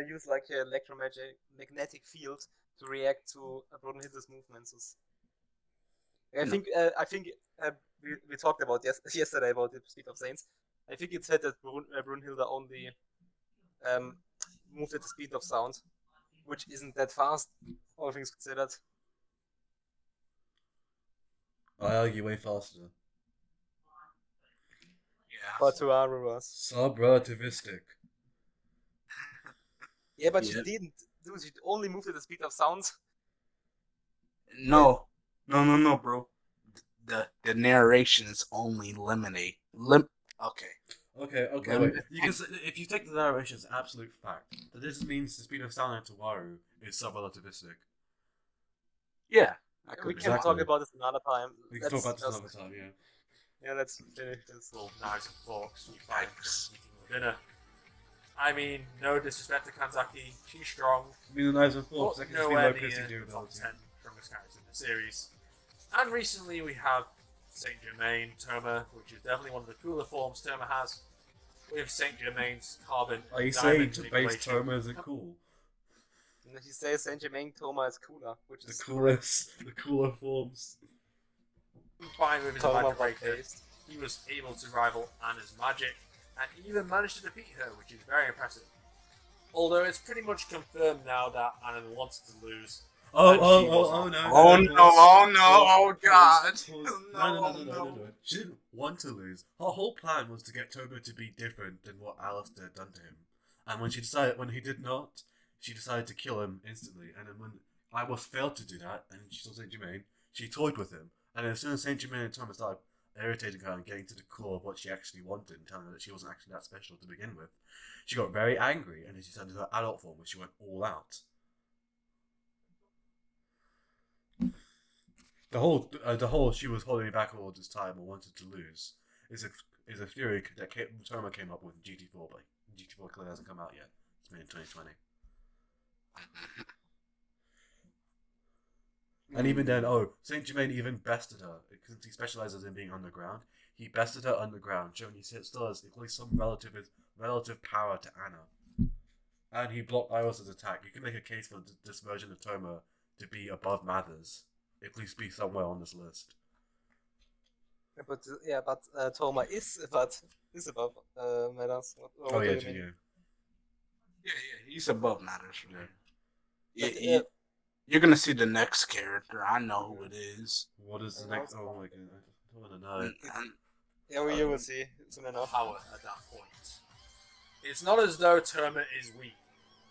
used like her electromagnetic field to react to Brunhild's movements. I think we talked about yesterday about the speed of Saints. I think it said that Brunhilde only moved at the speed of sound, which isn't that fast, all things considered. I argue way faster. Yeah. But to was sub-relativistic. Yeah, but she didn't. She only moved at the speed of sound. No, bro. The narration is only Okay. Okay, wait. You can say, if you take the narration as absolute fact, that this means the speed of sound in Tawaru is sub-relativistic. Yeah. We can talk about this another time. We can talk about this another time, yeah. Yeah, let's finish this. Well, knives and forks, you find eating your dinner. I mean, no disrespect to Kanzaki, she's strong. I mean, the knives and forks, but that can just be nowhere low piercing near the top durability. 10 strongest characters in the series. And recently we have Saint Germain Toma, which is definitely one of the cooler forms Toma has. With Saint Germain's carbon. Are you saying to base Toma isn't cool? He says Saint Germain Toma is cooler, which is the cooler forms. Combined with his magic breaker, he was able to rival Anna's magic, and even managed to defeat her, which is very impressive. Although it's pretty much confirmed now that Anna wanted to lose. Oh god! No. She didn't want to lose. Her whole plan was to get Toma to be different than what Alistair had done to him. And when he did not, she decided to kill him instantly. And then when Iwas failed to do that, and she saw Saint Germain, she toyed with him. And as soon as Saint Germain and Toma started irritating her and getting to the core of what she actually wanted, and telling her that she wasn't actually that special to begin with, she got very angry, and then she turned into her adult form, where she went all out. The whole she was holding back all this time or wanted to lose is a theory that Toma came up with in GT4, but GT4 clearly hasn't come out yet. It's made in 2020. And even then, Saint Germain even bested her because he specializes in being underground. He bested her underground, showing he still has at least some relative power to Anna. And he blocked Ios's attack. You can make a case for this version of Toma to be above Mathers, at least be somewhere on this list. But Toma is above Mathers. Oh yeah, yeah. Yeah, he's above Mathers. Yeah. Yeah, you're gonna see the next character. I know who it is. What is the next? Oh my god, I don't want to know. Yeah, you will see soon enough. Power at that point. It's not as though Toma is weak.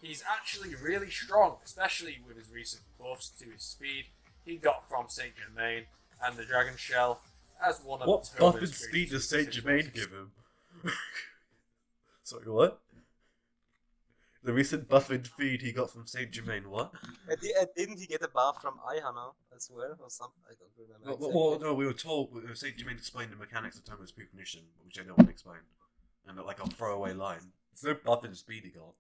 He's actually really strong, especially with his recent buffs to his speed he got from Saint Germain and the Dragon Shell as one of What Toma's buff and speed does greatest Saint Germain give him? Sorry, what? The recent buff and speed he got from Saint Germain, what? Didn't he get a buff from Aeon as well, or something? I don't remember. Well, no, we were told Saint Germain explained the mechanics of Toma's precognition, which I don't want to explain, and like a throwaway line. There's no buff and speed he got.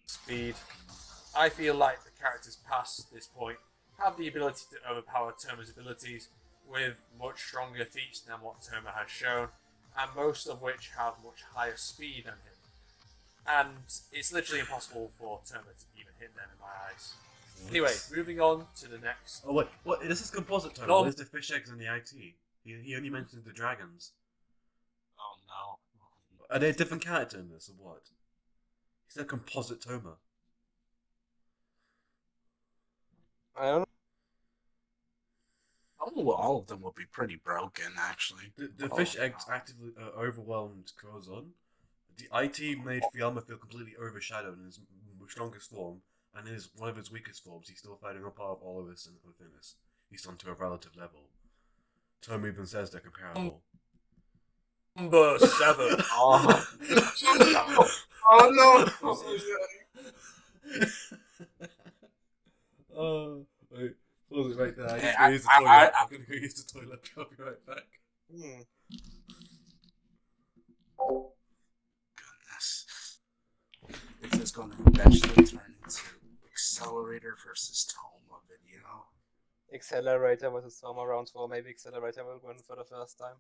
Speed. I feel like the characters past this point have the ability to overpower Toma's abilities with much stronger feats than what Toma has shown, and most of which have much higher speed than him. And it's literally impossible for Toma to even hit them in my eyes. Anyway, moving on to the next. Oh wait, what? This is composite Toma. No. Where's the fish eggs and the IT? He only mentioned the dragons. Oh no. Are they a different character in this, or what? He's a composite Toma. I don't know. All of them will be pretty broken, actually. The fish eggs actively overwhelmed Crozon. The IT made Fiamma feel completely overshadowed in his strongest form, and in one of his weakest forms, he's still fighting a part of Oloris and Othinus. He's on to a relative level. Toma even says they're comparable. Number 7. Oh no! Oh, wait. Pause it right there. Hey, I'm going to go use the toilet. I'll be right back. Goodness. This is going to eventually turn into Accelerator versus Toma video. Accelerator versus Toma round 4. Maybe Accelerator will win for the first time.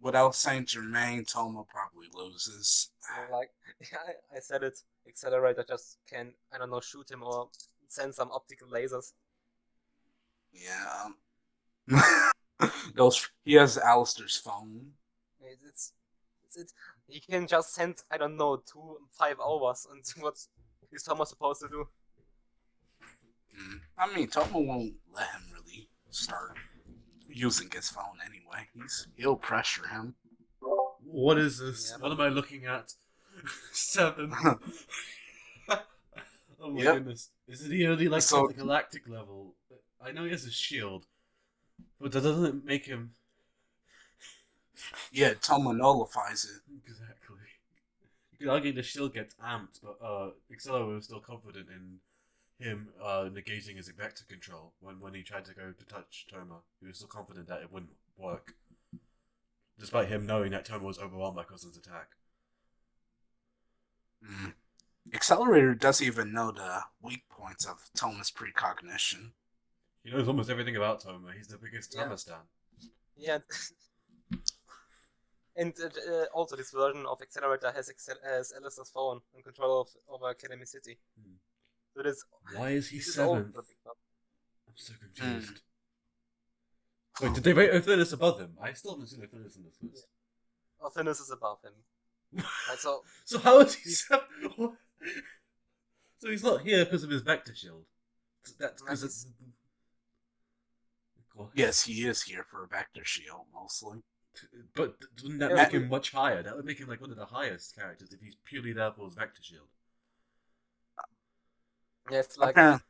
Without Saint Germain, Toma probably loses. I said it. Accelerator just can, I don't know, shoot him or send some optical lasers. Yeah. He has Alistair's phone. He can just send, I don't know, 5 hours into what is Toma supposed to do. I mean, Toma won't let him really start using his phone anyway. He'll pressure him. What is this? Yeah. What am I looking at? 7. Oh my goodness. Is he only like at the galactic level? I know he has a shield, but that doesn't make him... Yeah, Toma nullifies it. Exactly. You could argue the shield gets amped, but Accelerator was still confident in him negating his vector control when he tried to go to touch Toma. He was still confident that it wouldn't work, despite him knowing that Toma was overwhelmed by Cousin's attack. Accelerator doesn't even know the weak points of Toma's precognition. He knows almost everything about Toma. He's the biggest Toma stan. Yeah. And also this version of Accelerator has Alistair's phone and control over Academy City. So it is, why is he this 7th? is I'm so confused. Wait, did they rate Othinus above him? I still haven't seen Othinus in this list. Othinus is above him. So how is he 7th? So he's not here because of his vector shield. That's because it's... Yes, he is here for a vector shield, mostly. But wouldn't that make him much higher? That would make him like one of the highest characters if he's purely there for his vector shield. Yes, like the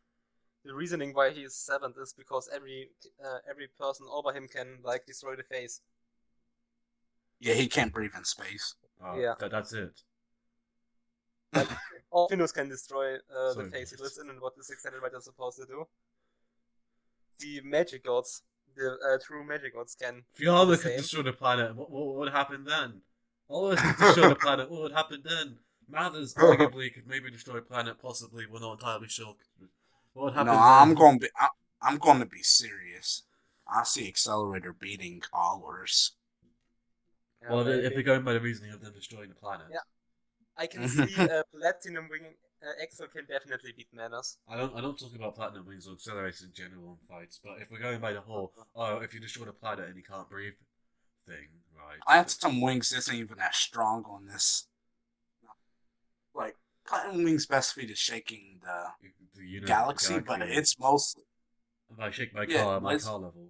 reasoning why he is 7th is because every person over him can like destroy the face. Yeah, he can't breathe in space. Oh, Yeah. That's it. All Finus can destroy the Sorry, phase he what? lives in, and what is Accelerator supposed to do? The magic gods, the true magic gods can If do the Yama could same. destroy the planet, what would happen then? All of us could destroy the planet, what would happen then? Mathers arguably could maybe destroy a planet, possibly, we're not entirely sure. What would happen No, then? I'm going to be serious. I see Accelerator beating Hours. Yeah, Well, if maybe. we're going by the reasoning of them destroying the planet. Yeah. I can see Platinum Wing Axel can definitely beat Manos. I don't talk about platinum wings or accelerators in general in fights, but if we're going by the whole, if you destroy the planet and he can't breathe thing, right? Platinum Wings isn't even that strong on this. Like, Platinum Wings' best feat is shaking The unit, Galaxy, but it's mostly... If I shake my Yeah, car, my let's- car level.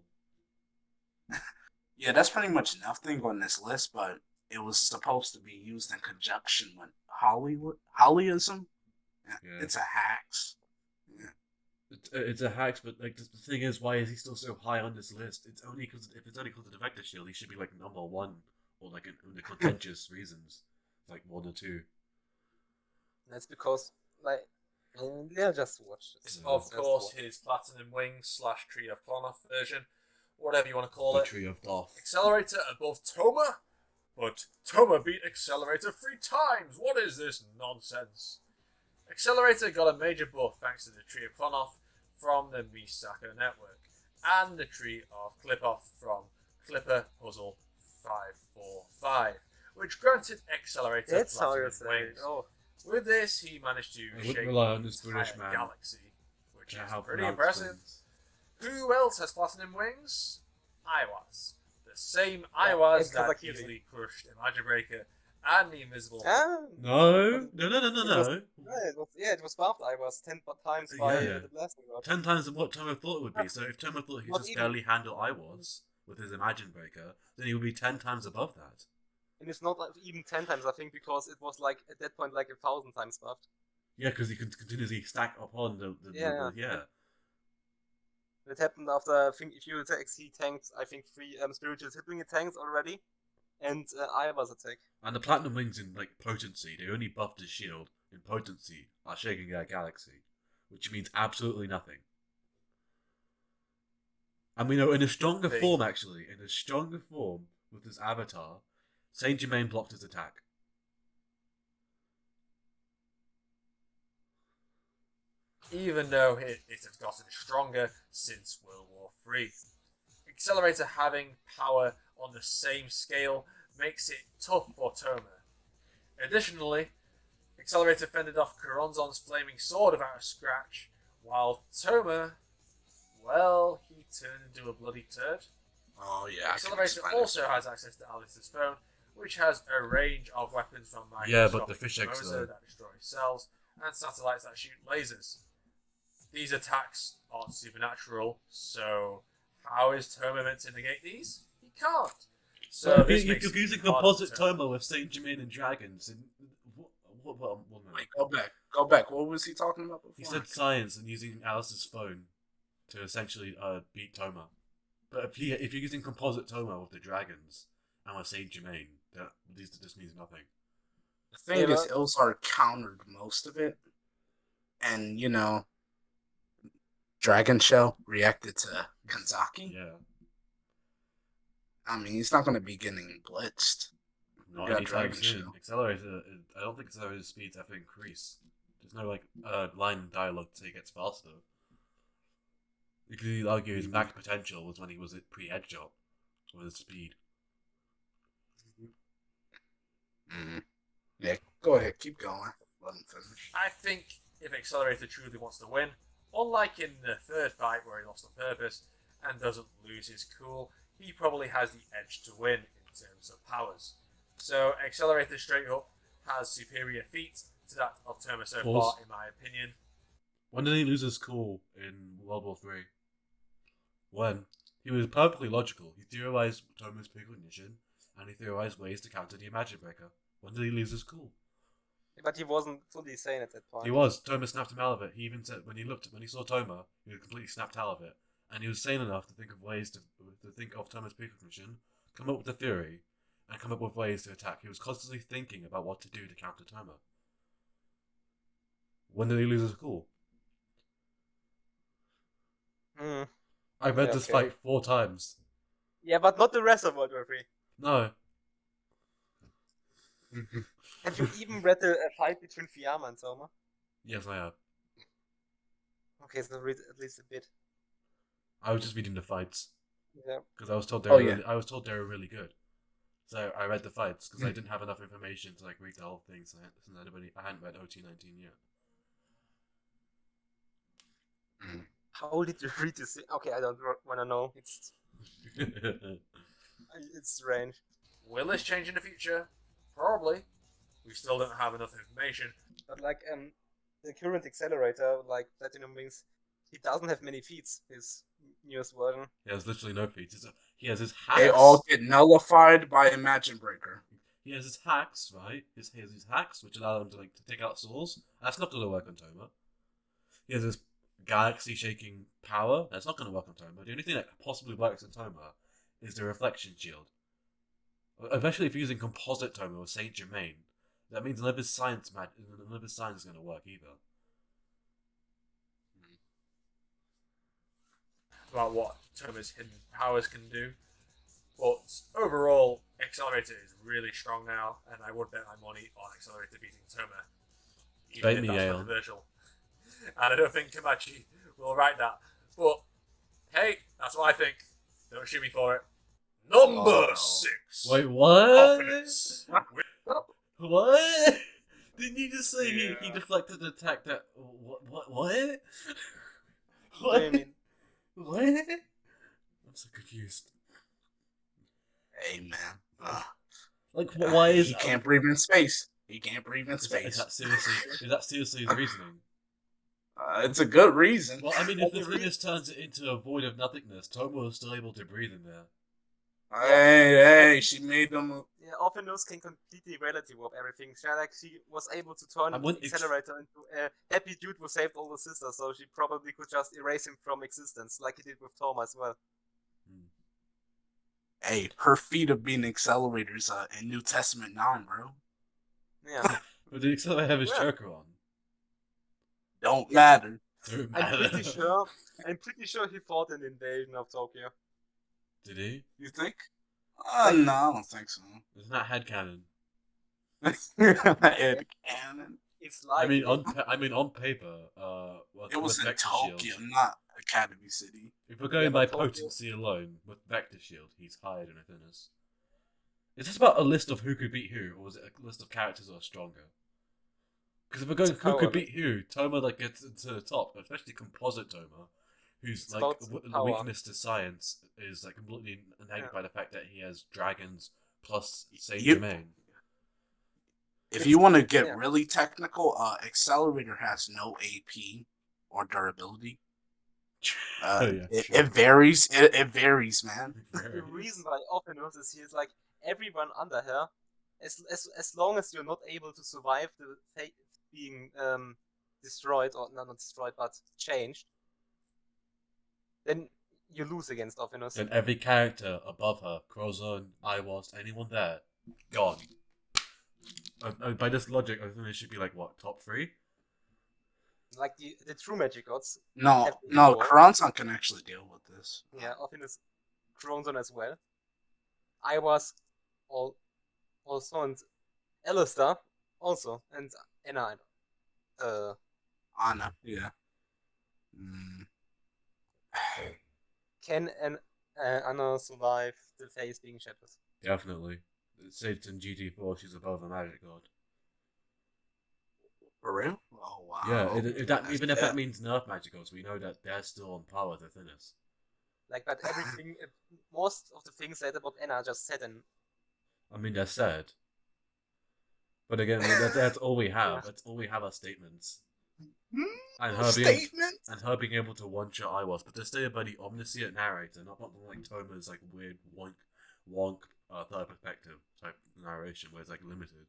Yeah, that's pretty much nothing on this list, but it was supposed to be used in conjunction with Hollyism. Yeah. It's a hacks. Yeah. It's a hacks, but like the thing is, why is he still so high on this list? It's only because if it's only because of the Vector Shield, he should be like number one, or like in the contentious reasons, like 1 or 2. That's because, like, yeah, just watch It's this. of Just course watch. his Platinum Wings / Tree of Clonoff version, whatever you want to call The it. Tree of Doth. Accelerator above Toma? But Toma beat Accelerator 3 times! What is this nonsense? Accelerator got a major buff thanks to the Tree of Clonoff from the Misaka network, and the Tree of Clipoff from Clipper Puzzle 545, which granted Accelerator That's how you Platinum say it. Wings. Oh, With this, he managed to I wouldn't shake rely on the this British entire man galaxy, which to is help pretty pronounce impressive. things. Who else has Platinum Wings? Iwas. The same Yeah, Iwas and that Kazakiri. easily crushed Imagine Breaker and the Invisible. ah, No. it was buffed. I was 10 times Yeah, by yeah. the blasting rod. 10 times than what Tomo thought it would be. So if Tomo thought he could Not just even. barely handle Iwas with his Imagine Breaker, then he would be 10 times above that. And it's not like even 10 times, I think, because it was like at that point like 1,000 times buffed. Yeah, because he can continuously stack upon Yeah. That happened after, I think, if you attack, he tanked, I think, 3 spiritual Hit tanks already, and Ivar's attack. And the Platinum Wings in like potency, they only buffed his shield. In potency, are shaking their galaxy, which means absolutely nothing. And we know in a stronger form, actually, with his avatar, Saint Germain blocked his attack. Even though it has gotten stronger since World War III. Accelerator having power on the same scale makes it tough for Toma. Additionally, Accelerator fended off Karonzon's flaming sword without a scratch, while Toma, well, he turned into a bloody turd. Oh, yeah. Accelerator also has access to Alice's phone, which has a range of weapons from Microsoft Yeah, but the fish eggs Moser that destroy cells and satellites that shoot lasers. These attacks aren't supernatural, so how is Toma meant to negate these? He can't. So So this if makes you're it using even harder composite for Toma. Toma with Saint Germain and dragons, and what Wait, go back. What was he talking about before? he said science and using Alice's phone to essentially beat Toma. But if you're using composite Toma with the dragons and with Saint Germain, this means nothing. The thing is, Ilzar countered most of it, and Dragon Shell reacted to Kanzaki. Yeah. I mean, he's not going to be getting blitzed. Not Yeah, anytime Dragon soon. Shell. Accelerator, I don't think Accelerator's speeds ever increase. There's no line dialogue to say it gets faster. You could argue his max potential was when he was at pre-edge job with his speed. Yeah, go ahead, keep going. Let him finish. I think if Accelerator truly wants to win, unlike in the third fight where he lost on purpose and doesn't lose his cool, he probably has the edge to win in terms of powers. So Accelerator straight up has superior feats to that of Toma so far, in my opinion. When did he lose his cool in World War III? When? He was perfectly logical. He theorized Toma's precognition, and he theorized ways to counter the Imagine Breaker. When did he lose his cool? But he wasn't fully sane at that point. He was. Toma snapped him out of it. He even said when he saw Toma, he was completely snapped out of it. And he was sane enough to think of ways to think of Toma's precognition, come up with a theory, and come up with ways to attack. He was constantly thinking about what to do to counter Toma. When did he lose his cool? Hmm. I read Yeah, this okay. fight 4 times. Yeah, but not the rest of World War 3. No. Have you even read the fight between Fiamma and Soma? Yes, I have. Okay, so read at least a bit. I was just reading the fights Yeah. because I was told Oh, yeah. I was told they were really good. So I read the fights because I didn't have enough information to like read the whole thing. So I hadn't read OT-19 yet. How did you read this? Okay, I don't want to know. It's strange. Will this change in the future? Probably. We still don't have enough information. But like the current accelerator, like Platinum Wings, he doesn't have many feats. His newest version. He has literally no feats. He has his hacks. They all get nullified by Imagine Breaker. He has his hacks, right? He has his hacks, which allow him to take out souls. That's not going to work on Toma. He has his galaxy-shaking power. That's not going to work on Toma. The only thing that possibly works on Toma is the reflection shield. Especially if you're using composite Toma or Saint Germain. That means none of his science is going to work either. About what Toma's hidden powers can do. But overall, Accelerator is really strong now, and I would bet my money on Accelerator beating Toma. Even if that's controversial. And I don't think Kamachi will write that. But, hey, that's what I think. Don't shoot me for it. Number 6. Wait, what? Confidence. What? Didn't you just say he deflected the attack that... What? What do you mean? What? I'm so confused. Hey, man. Like, why is... He can't breathe in space. He can't breathe in space. Is that seriously his reasoning? It's a good reason. Well, I mean, if the Venus turns it into a void of nothingness, Toma is still able to breathe in there. Hey, she made them... Yeah, Ophinus can completely reality warp everything. She was able to turn the Accelerator into a happy dude who saved all the sisters, so she probably could just erase him from existence, like he did with Toma as well. Hey, her feat of being accelerators in New Testament 9, bro. Yeah. But the Accelerator have his choker on. Don't matter. I'm pretty sure he fought an invasion of Tokyo. Did he? You think? No, I don't think so. Isn't that headcanon? Headcanon? It's like... I mean, on paper, it was in Vector Tokyo, Shield. Not Academy City. If we're going by potency alone, with Vector Shield, he's higher than Athenas. Is this about a list of who could beat who, or is it a list of characters that are stronger? Because if we're going who could beat who, Toma gets into the top, especially composite Toma, who's the weakness to science is completely negated by the fact that he has dragons plus Saint Germain. If you want to get really technical, Accelerator has no AP or durability. It varies. It varies, man. The reason why Ophinus is here is like everyone under her, as long as you're not able to survive the fate being destroyed, or not destroyed but changed, then you lose against Ophinus. And every character above her, Crozone, Iwast, anyone there, gone. By this logic, I think it should be top 3? Like the true magic gods. No, Kronzon can actually deal with this. Yeah, Ophinus, Kronzon as well. Iwast also, and Alistair also, and Anna. Anna, yeah. Can Anna survive the phase being shattered? Definitely. It's in GT4, she's above a magic god. For real? Oh wow. Yeah, even if that means nerf magic gods, we know that they're still on par with Athenas. But everything, most of the things said about Anna are just said in. I mean, they're said. But again, that's all we have. Yeah. That's all we have are statements. And her being able to one-shot Iwas, but to stay a bloody omniscient narrator, not like Toma's weird wonk third perspective type narration where it's limited.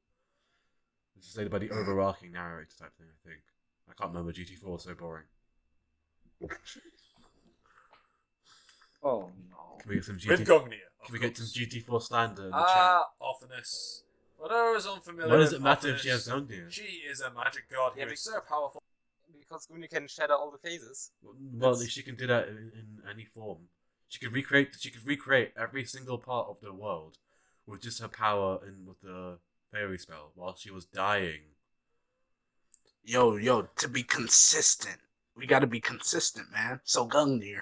It's just by the overarching narrator type thing, I think. I can't remember, GT4 is so boring. Oh no. Can we get some GT4 slander in the chat? Ophinus. For those unfamiliar What does it matter if she has Gongnia? She is a magic god who is so powerful because Guni can shatter all the phases. Well, she can do that in any form. She could recreate every single part of the world with just her power and with the fairy spell while she was dying. Yo, to be consistent. We gotta be consistent, man. So Gungnir.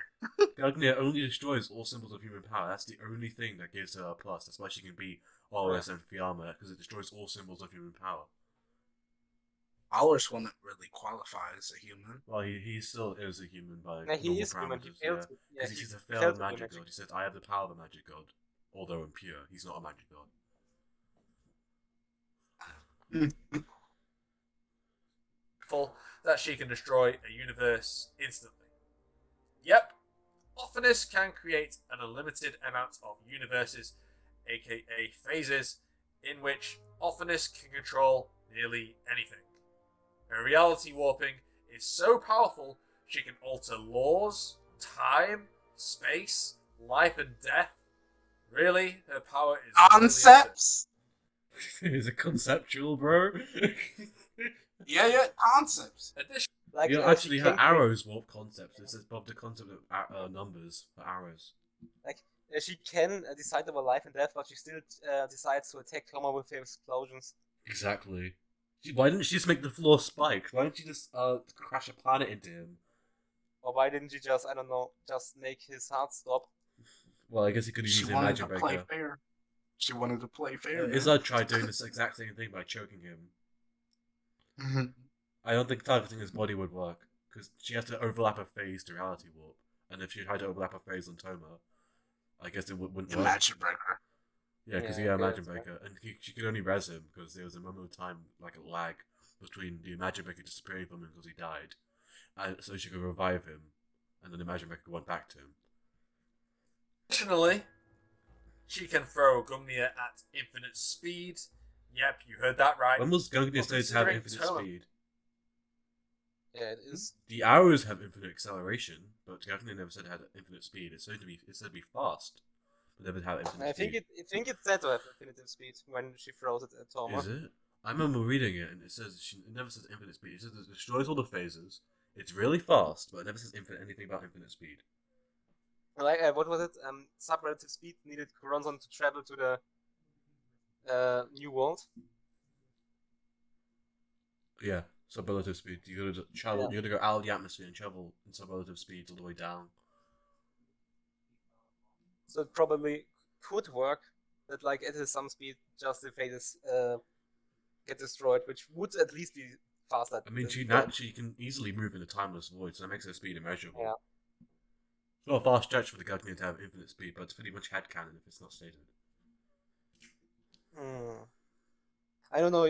Gungnir only destroys all symbols of human power. That's the only thing that gives her a plus. That's why she can beat Walrus and Fiamma, because it destroys all symbols of human power. Walrus wouldn't really qualify as a human. Well, he still is a human by Yeah, he normal is human. He parameters. failed. Because Yeah, he's a failed failed to be magic magic. god. He says, I have the power of a magic god. Although impure, he's not a magic god. That she can destroy a universe instantly. Yep, Ophinus can create an unlimited amount of universes, aka phases, in which Ophinus can control nearly anything. Her reality warping is so powerful she can alter laws, time, space, life and death. Really, her power is Concepts? Is it conceptual, bro? Yeah, concepts. Like, Yeah, she actually, her can arrows warp concepts. This is above the concept of numbers for arrows. she can decide over life and death, but she still decides to attack Homer with her explosions. Exactly. Why didn't she just make the floor spike? Why didn't she just crash a planet into him? Or why didn't she just, I don't know, just make his heart stop? Well, I guess he could have She used the wanted Magic to play Breaker. fair. She wanted to play fair. Izzard tried doing this exact same thing by choking him. Mhm. I don't think targeting his body would work, because she has to overlap a phase to reality warp. And if she tried to overlap a phase on Toma, I guess it wouldn't work. Magic Breaker. Yeah, because Yeah, he had okay, Magic that's Breaker, and she could only res him because there was a moment of time, like a lag, between the Magic Breaker disappearing from him because he died, and so she could revive him, and then the Magic Breaker went back to him. Additionally, she can throw Gungnir at infinite speed. Yep, you heard that right. When was Gungnir Well, stated to have considering infinite Toma- speed? Yeah, it is. The arrows have infinite acceleration, but Gungnir never said it had infinite speed. It said to be fast, but never had infinite I think speed. I think it's said to have infinitive speed when she throws it at Toma. Is it? I remember reading it, and it never says infinite speed. It says it destroys all the phases. It's really fast, but it never says anything about infinite speed. Like, what was it? Subrelative speed needed Coronzon to travel to the new world. Yeah, subrelative speed. You gotta travel. You gotta go out of the atmosphere and travel in subrelative speeds all the way down. So it probably could work. That like at some speed, just the phases get destroyed, which would at least be faster. I mean, she than- she can easily move in a timeless void, so that makes her speed immeasurable. Yeah. It's not a far stretch for the Gungnir to have infinite speed, but it's pretty much headcanon if it's not stated. I don't know.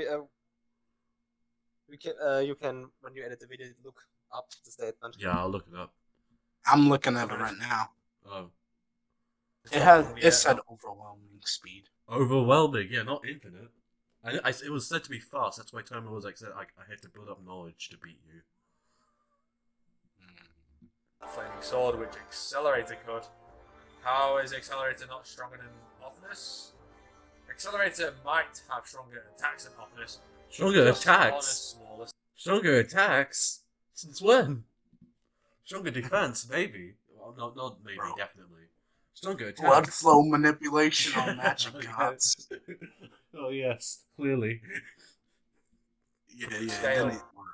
You can when you edit the video look up the statement. Yeah, I'll look it up. I'm looking at it right now. Oh, It said overwhelming speed. overwhelming. Yeah, not infinite. It was said to be fast. That's why Toma was like said, I had to build up knowledge to beat you. Flaming Sword, which Accelerator could. How is Accelerator not stronger than Ophinus? Accelerator might have stronger attacks than Ophinus. Stronger just on a attacks. smaller Stronger attacks. Since when? Stronger defense, maybe. Well, not maybe, Bro. definitely. Stronger attacks. Blood flow manipulation on magic Oh, gods. yes. Oh yes, clearly. Yeah, Scale. that ain't work.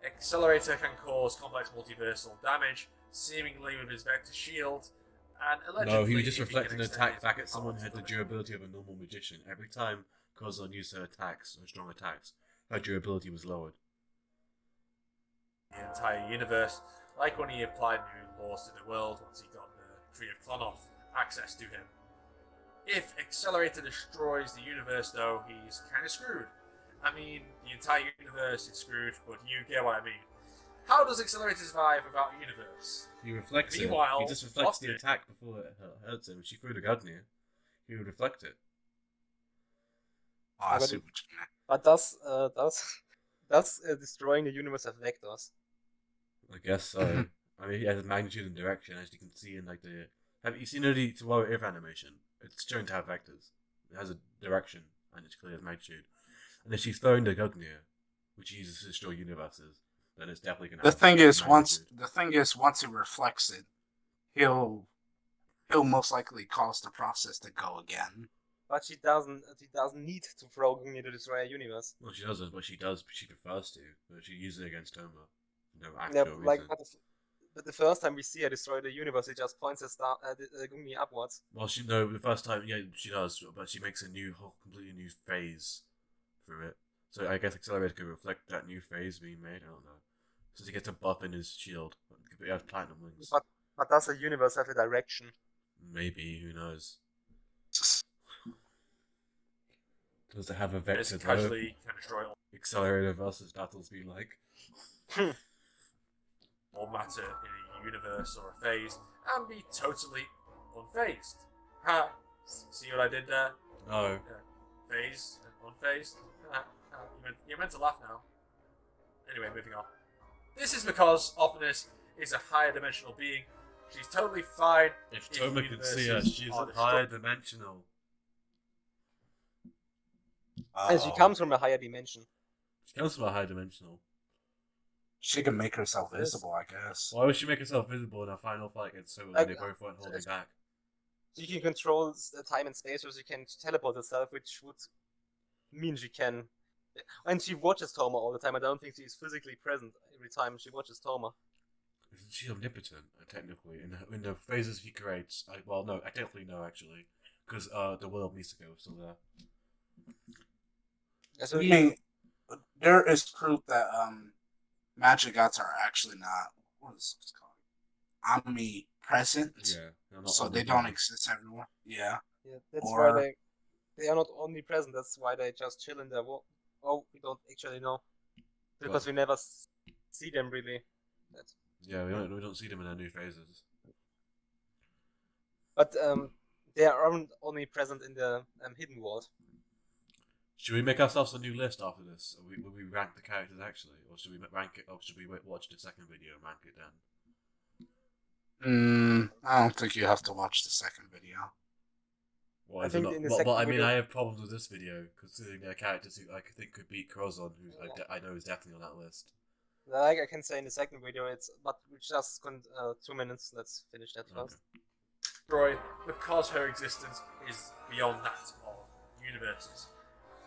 Accelerator can cause complex multiversal damage, seemingly with his Vector Shield, and allegedly. No, he would just if reflect can an extend attack his back at power someone to who had the limit. durability of a normal magician. Every time Kozon used her attacks, her strong attacks, her durability was lowered. The entire universe, like when he applied new laws to the world once he got the Tree of Klonoth access to him. If Accelerator destroys the universe, though, he's kind of screwed. I mean, the entire universe is screwed, but you get what I mean. How does Accelerator survive without a universe? He reflects it. Meanwhile, He just reflects the Optic- attack before it hurts him. If she threw the Gungnir, he would reflect it. Oh, I but see it- what you meant. But does destroying the universe have vectors? I guess so. I mean, he has magnitude and direction, as you can see in like the. Have you seen the Tomorrow If animation? It's shown to have vectors. It has a direction, and it's clearly has magnitude. And if she's throwing the Gungnir, which uses to destroy universes, then it's definitely gonna. The have thing is, magnitude. once he reflects it, he'll most likely cause the process to go again. But she doesn't need to throw Gumi to destroy a universe. Well, she doesn't, but she does. She prefers to, but she uses it against Toma. No Yeah, actual like reason. but the first time we see her destroy the universe, he just points the Gumi upwards. Well, she no. The first time, yeah, she does, but she makes a completely new phase through it. So I guess Accelerator could reflect that new phase being made. I don't know. So he gets a buff in his shield. He has platinum wings. But does the universe have a direction? Maybe, who knows? Does it have a It's vector though? casually can destroy Accelerator versus battles be like? all matter in a universe or a phase and be totally unfazed. Ha! See what I did there? No. Phase and unfazed. You're meant to laugh now. Anyway, moving on. This is because Optimus is a higher dimensional being. She's totally fine. If Toma can see her, universes she's are higher dimensional. And she comes from a higher dimension. She comes from a high dimensional. She can make herself visible, I guess. Why would she make herself visible in a final fight against Toma when they both weren't holding back? She can control the time and space, or she can teleport herself, which would mean she can. And she watches Toma all the time. I don't think she's physically present every time she watches Toma. Isn't she omnipotent, technically? In the phases he creates, well, no, technically no, actually. Because the world needs to go still there. So I mean, there is proof that magic gods are actually not, what is it called? Omnipresent. Yeah. they're not So they omnipotent. don't exist everywhere. Yeah. yeah, that's Or- why they are not omnipresent. That's why they just chill in their world. Oh, we don't actually know because we never see them really. Yeah, we don't see them in their new phases. But they aren't only present in the hidden world. Should we make ourselves a new list after this? Will we rank the characters actually, or should we rank it? Or should we watch the second video and rank it then? I don't think you have to watch the second video. Well, I is it think not- in the well, second I mean, video- I have problems with this video considering there are characters who I think could beat Crozon, who I know is definitely on that list. Like I can say in the second video, but we just 2 minutes. Let's finish that first. destroy because her existence is beyond that of universes.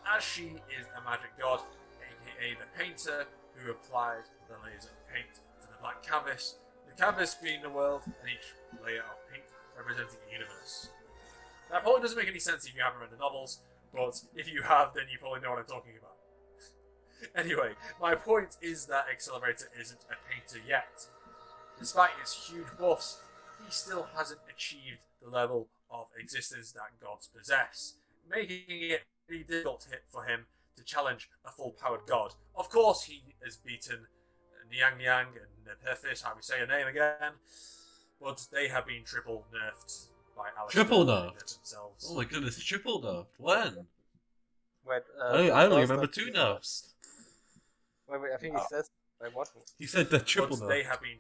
As she is a magic god, aka the painter who applied the layers of paint to the black canvas, the canvas being the world and each layer of paint representing a universe. That probably doesn't make any sense if you haven't read the novels, but if you have, then you probably know what I'm talking about. Anyway, my point is that Accelerator isn't a painter yet. Despite his huge buffs, he still hasn't achieved the level of existence that gods possess, making it really difficult for him to challenge a full-powered god. Of course, he has beaten Niang Niang and Nephthys, how we say her name again, but they have been triple nerfed by Alistair. Triple nerfed? themselves. Oh my goodness, triple nerf. When? Wait, I only first remember nerf- 2 nerfs. Wait, I think he says. Wait, what? He said the triple But nerf. they have been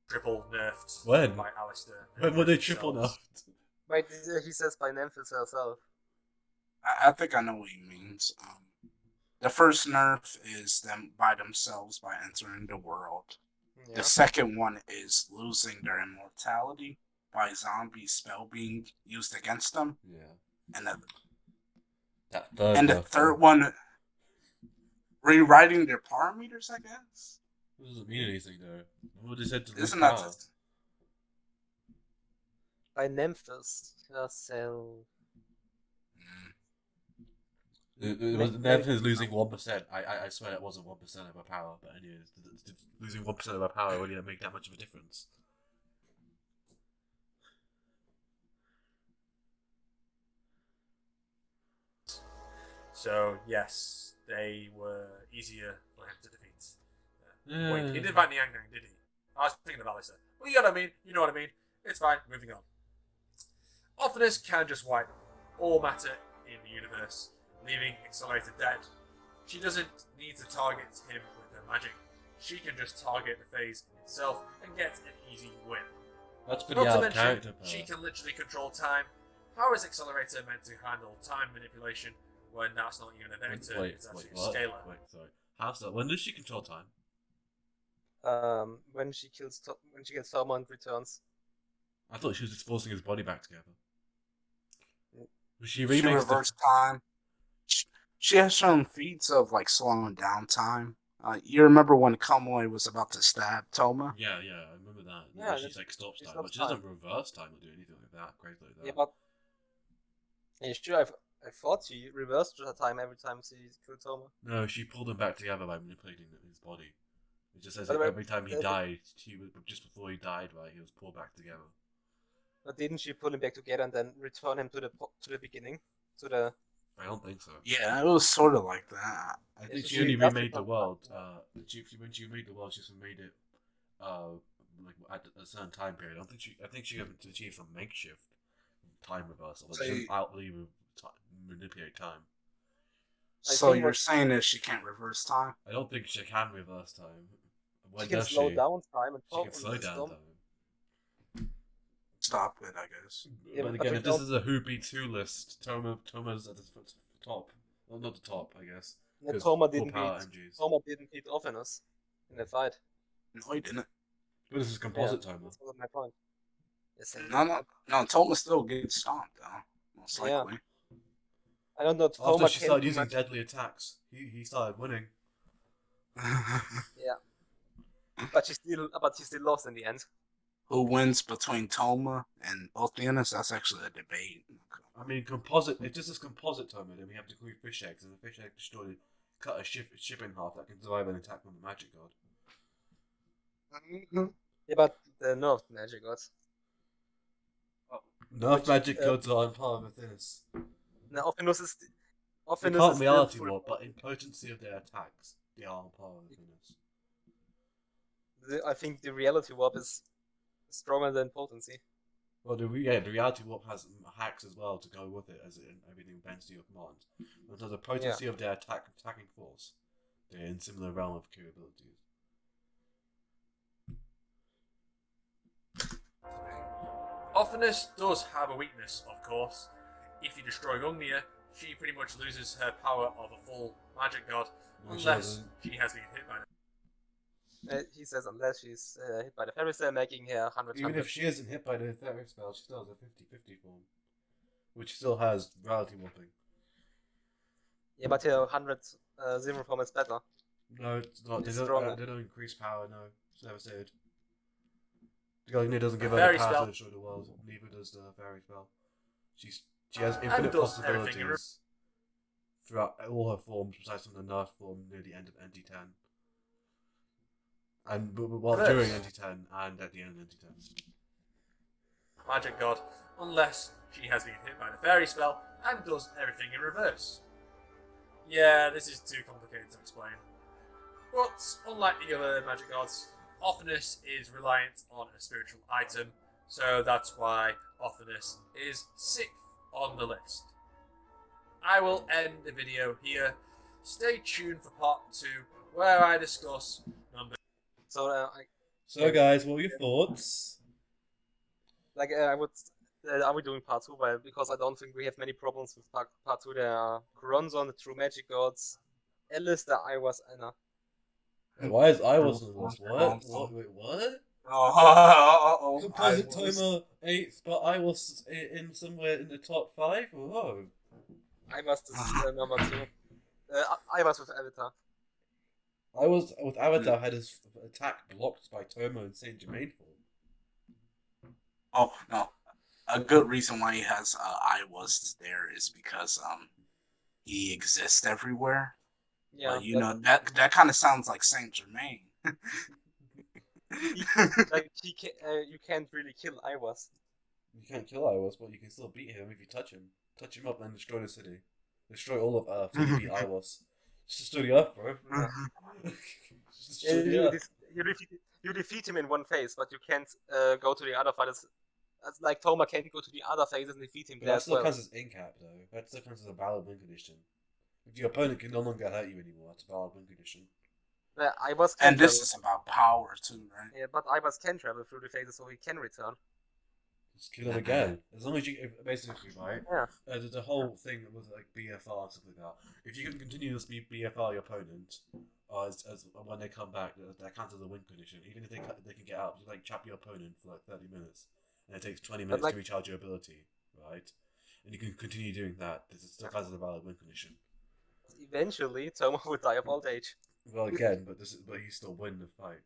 triple nerfed When? by Alistair. When were they triple themselves. nerfed? Wait, he says by Nephthys herself. I think I know what he means. The first nerf is them by themselves by entering the world. Yeah. The second one is losing their immortality by zombie spell being used against them. Yeah. And That third the nerf, third though, one, rewriting their power meters, I guess. It doesn't mean anything though. What they said to lose Isn't that power. By Nephthys herself. Nephthys losing 1%. I swear it wasn't 1% of her power, but anyways, losing 1% of her power really didn't make that much of a difference. So, yes, they were easier for him to defeat. Yeah. Wait, he didn't fight Niang Niang, did he? I was thinking of Alistair. Well, you know what I mean. You know what I mean. It's fine. Moving on. Optimus can just wipe all matter in the universe, leaving Accelerator dead. She doesn't need to target him with her magic. She can just target the phase itself and get an easy win. That's pretty Not to out of mention, character. she can literally control time. How is Accelerator meant to handle time manipulation when that's not even a vector, Wait, it's actually a what? scalar? Wait, sorry. How's that? When does she control time? When she kills Toma and returns. I thought she was just forcing his body back together. She She remakes reversed time. She has some feats of like slowing down time. You remember when Kamui was about to stab Toma? Yeah, I remember that. And Yeah, then she's like stops she time, stops but she doesn't time. reverse time or do anything like that. Crazy like that. Yeah, but sure, I thought she reversed her time every time she killed Toma. No, she pulled him back together by manipulating his body. It just says By the way, every time he died, just before he died, right, he was pulled back together. But didn't she pull him back together and then return him to the beginning? To the I don't think so. Yeah, it was sort of like that. I Yeah, think she she only does remade the return world. back. When she remade the world, she just made it, like at a certain time period. I think she achieved some makeshift time reversal, but So she you- didn't outly manipulate time. So think you're what- saying that she can't reverse time? I don't think she can reverse time. When she can does slow she? down time and She talk can on slow the down storm. time. Stop it, I guess. Yeah, But but again, we if this don't- is a Who Beats Who list, Toma's at the top. Well, not the top, I guess. Yeah, 'Cause Toma full didn't power beat MGs. Toma didn't beat Ophinus in the fight. No, he didn't. But this is composite Yeah, Toma. that's my point. Yes, and No. Toma still gets stomped though, most Yeah. likely. I don't know. After Toma she can started do using much. deadly attacks, he started winning. Yeah, but she still lost in the end. Who wins between Toma and Otheanus? That's actually a debate. I mean, composite. If this is composite Toma, then we have to include fish eggs, and the fish egg destroyed, cut a ship in half that can survive an attack from the magic god. Yeah, but the nerfed magic gods. Nerf Which, magic gods are on par with this. Now Ophinus is They Ophinus can't is reality still warp, but in potency of their attacks, they are on par with this. I think the reality warp is stronger than potency. Well, the reality warp has hacks as well to go with it, as everything bends to your command. But in terms of potency of their attacking force, they're in similar realm of capabilities. Ophinus does have a weakness, of course. If you destroy Ungnia, she pretty much loses her power of a full magic god, No, she unless doesn't. she has been hit by them. He says unless she's hit by the fairy spell, making her 100. Even if she isn't hit by the Ethereal spell, she still has a 50-50 form, which still has reality warping. Yeah, but her 100 zero form is better. No, it's not. It's stronger. They don't increase power. No, it's never said. The Galagnia doesn't give her Fairy the power spell. to destroy the world. Neither does the fairy spell. She has And infinite does everything in possibilities throughout all her forms, besides from the nerf form near the end of NT10. And while Reverse. during NT10 and at the end of NT10. Magic god, unless she has been hit by the fairy spell and does everything in reverse. Yeah, this is too complicated to explain. But unlike the other magic gods, Ophinus is reliant on a spiritual item, so that's why Ophinus is 6th on the list. I will end the video here. Stay tuned for part 2, where I discuss number. So So, guys, what were your thoughts? I would. Are we doing part 2? Well, because I don't think we have many problems with part 2. There are Coronzon, the true magic gods, Alistair, Iwas, Anna. Why is I wasn't on this? What? Wait, what? Oh, Composite Toma 8th, but I was in somewhere in the top 5? Whoa. Iwas is number 2. Iwas with Avatar. I was with Avatar had his attack blocked by Toma and Saint Germain form. Oh no, a good reason why he has I was there is because he exists everywhere. Yeah, But, you know that kind of sounds like Saint Germain. you can't really kill Iwas. You can't kill Iwas, but you can still beat him if you touch him. Touch him up and destroy the city. Destroy all of Earth and beat Iwas. Just destroy the Earth, bro. Just destroy the Earth. You defeat him in one phase, but you can't go to the other phases. That's like Toma can't go to the other phases and defeat him But there that as still well. counts as in-cap, though. That still counts as a valid win condition. If your opponent can no longer hurt you anymore, that's a valid win condition. Iwas can And this travel. is about power too, right? Yeah, but Iwas can travel through the phases, so he can return. Just kill him again. As long as you, basically, right? Yeah. There's a whole thing with like BFR and stuff like that. If you can continuously BFR your opponent as when they come back, that counts as a win condition. Even if they can get out, you like trap your opponent for like 30 minutes, and it takes 20 minutes to recharge your ability, right? And you can continue doing that. This still counts as a valid win condition. Eventually, Tomo would die of old age. Well, again, but he still win the fight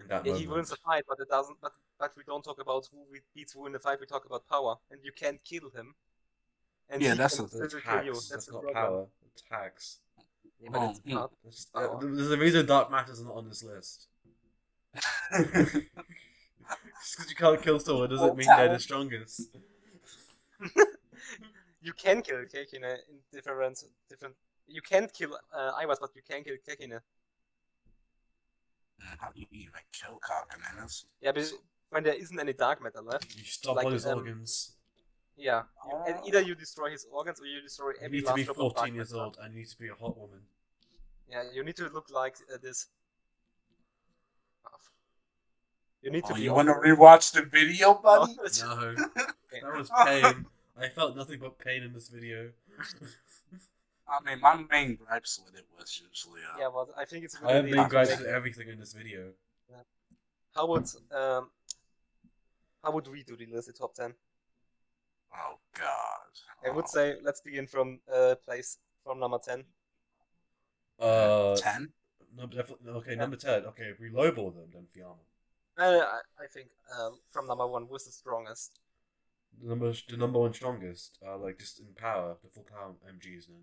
in that moment. He wins the fight, but it doesn't. But we don't talk about who beats who in the fight. We talk about power, and you can't kill him. And Yeah, he that's can a- still That's kill you. hacks. That's the not problem. power. It's hacks. Yeah, but it's not. There's a reason Dark Matter's not on this list. Just because you can't kill someone doesn't mean they're the strongest. You can kill Kekine in different. You can't kill Iwas, but you can kill Kekine. How do you even kill Kakanenas? Yeah, but when there isn't any dark matter left, You stomp Like, on his organs. yeah, and either you destroy his organs or you destroy You every need to be last drop of dark 14 years matter. old and you need to be a hot woman. Yeah, you need to look like this. You need to be. You want to rewatch the video, buddy? No, Okay. that was pain. I felt nothing but pain in this video. I mean, my main gripes with it was usually. Yeah, but I think it's. I have really been gripes like, with everything in this video. how would we do the list, the top 10? Oh God. I would say let's begin from number 10. 10. Okay, number 10. Okay, if we lowball them, then Fiamma. I think from number 1 was the strongest. The number one strongest, like just in power, the full power MGs then.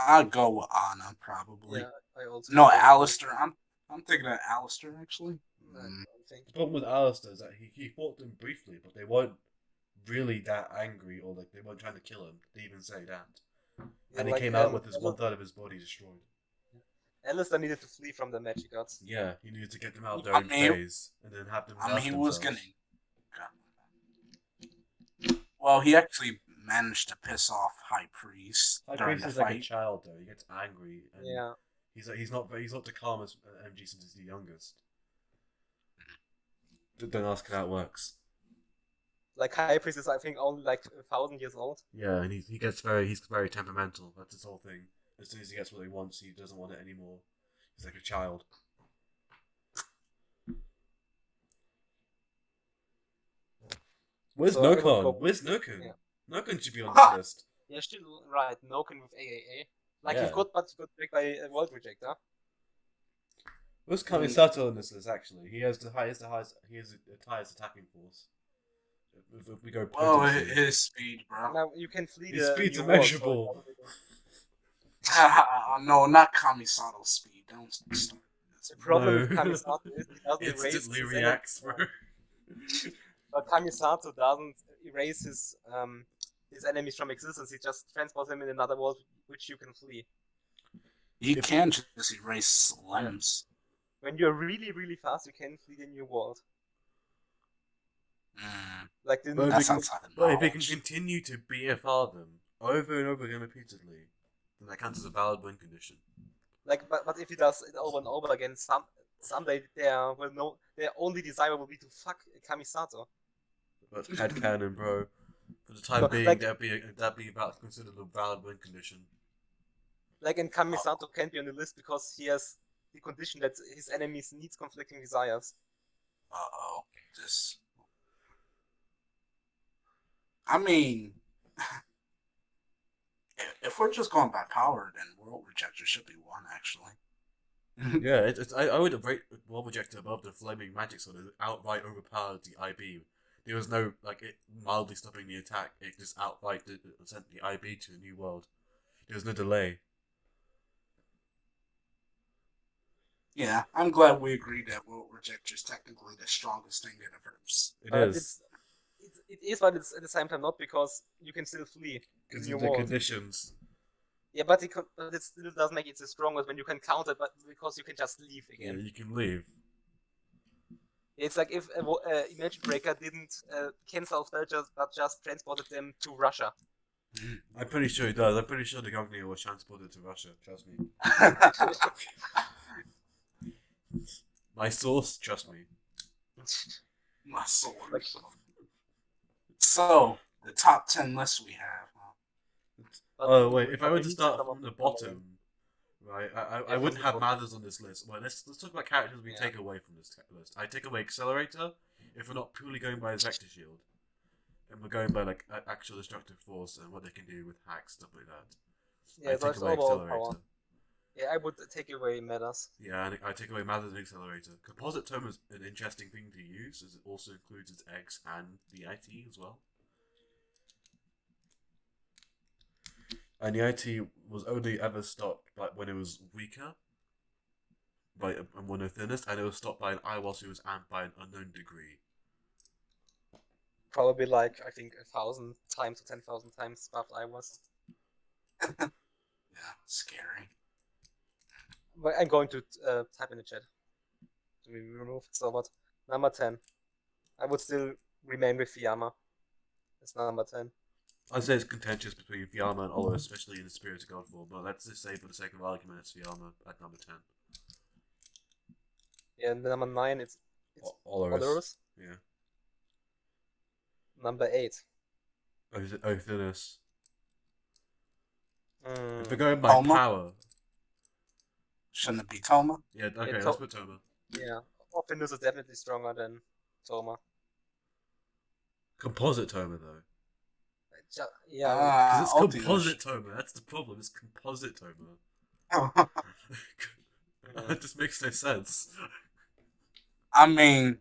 I'd go with Anna probably. Yeah, I also. No, Alistair. I'm thinking of Alistair actually. I don't think. The problem with Alistair is that he fought them briefly, but they weren't really that angry or like they weren't trying to kill him. They even say that. Yeah, And he like, came out with his 1/3 of his body destroyed. Alistair needed to flee from the magic gods. Yeah, he needed to get them out of their I own mean, phase and then have them. I mean, nerf he was themselves. gonna. Well, he actually managed to piss off High Priest High during Priest the is like a fight. child though. He gets angry. And Yeah. He's not the calmest MG since he's the youngest. Don't ask how it works. Like High Priest is, I think, only like 1,000 years old. Yeah, and he's very temperamental. That's his whole thing. As soon as he gets what he wants, he doesn't want it anymore. He's like a child. Where's So I would Nokon? go- Where's Nokon? Yeah. Nokon should be on this list. Yeah, still right. Noken with AAA. Like Yeah. he got back by a World Rejector. Where's Kamisato on this list? Actually, he has the highest attacking force. If we go Oh, potency. his speed, bro. Now you can flee His the speed's new world, immeasurable. No, not Kamisato's speed. Don't start this. The problem with No. Kamisato is he doesn't erase Instantly his reacts, bro. enemies. But Kamisato doesn't erase his enemies from existence. He just transports them in another world which you can flee. You can just erase limbs. When you're really, really fast, you can flee the new world. Like the Well, That's can- outside the But if they can knowledge. continue to BFR them over and over again repeatedly, then that counts as a valid win condition. Like, but if he does it over and over again, someday their only desire will be to fuck Kamisato. But headcanon, bro. For the time No, being, like- that'd be about considered a valid win condition. Like, and Kamisato can't be on the list because he has the condition that his enemies needs conflicting desires. Uh-oh. This. I mean, if we're just going by power, then World Rejector should be one, actually. Yeah, I would rate World Rejector above the Flaming Magic Sword. It outright overpowered the IB. There was no, like, it mildly stopping the attack. It just outright sent the IB to a new world. There was no delay. Yeah, I'm glad we agreed that World Rejector is technically the strongest thing in the verse. It But is. it is, but it's at the same time not, because you can still flee Because new of the world. conditions. Yeah, but it still does make it the strongest when you can count it, but because you can just leave Yeah, again. you can leave. It's like if Imagine Breaker didn't cancel spells, but just transported them to Russia. I'm pretty sure he does. I'm pretty sure the company was transported to Russia. Trust me. My source, trust me. My sword. Like- So, the top 10 lists we have. But Oh wait, if I but were we to need start come up from the with something. bottom, right? I Yeah, wouldn't from have the Mathers on this list. Well, let's talk about characters we Yeah. take away from this list. I take away Accelerator if we're not purely going by his Vector Shield, and we're going by like actual destructive force and what they can do with hacks, stuff like that. Yeah, I so take it's away overall Accelerator. power. Yeah, I would take away Matters. Yeah, and I take away Mathers and Accelerator. Composite Tome is an interesting thing to use, as it also includes its X and the IT as well. And the IT was only ever stopped like when it was weaker by one of thinnest, and it was stopped by an Iwas who was amped by an unknown degree. Probably like, I think, 1,000 times or 10,000 times buffed I was. Yeah, scary. But I'm going to type in the chat to be removed. So what? Number 10. I would still remain with Fiyama. It's number 10. I'd say it's contentious between Fiamma and Olo, especially in the Spirit of Godfall, but let's just say for the sake of argument, it's Fiamma at number 10. Yeah, and the number 9, it's Olorus. Olorus. Yeah. Number 8. Othinus. If Mm. we're going by Toma? power. Shouldn't it be Toma? Yeah, okay, Yeah, let's put Toma. Yeah, Ophinus is definitely stronger than Toma. Composite Toma, though. Yeah, Because it's composite Toma, that's the problem, it's composite Toma. That just makes no sense. I mean,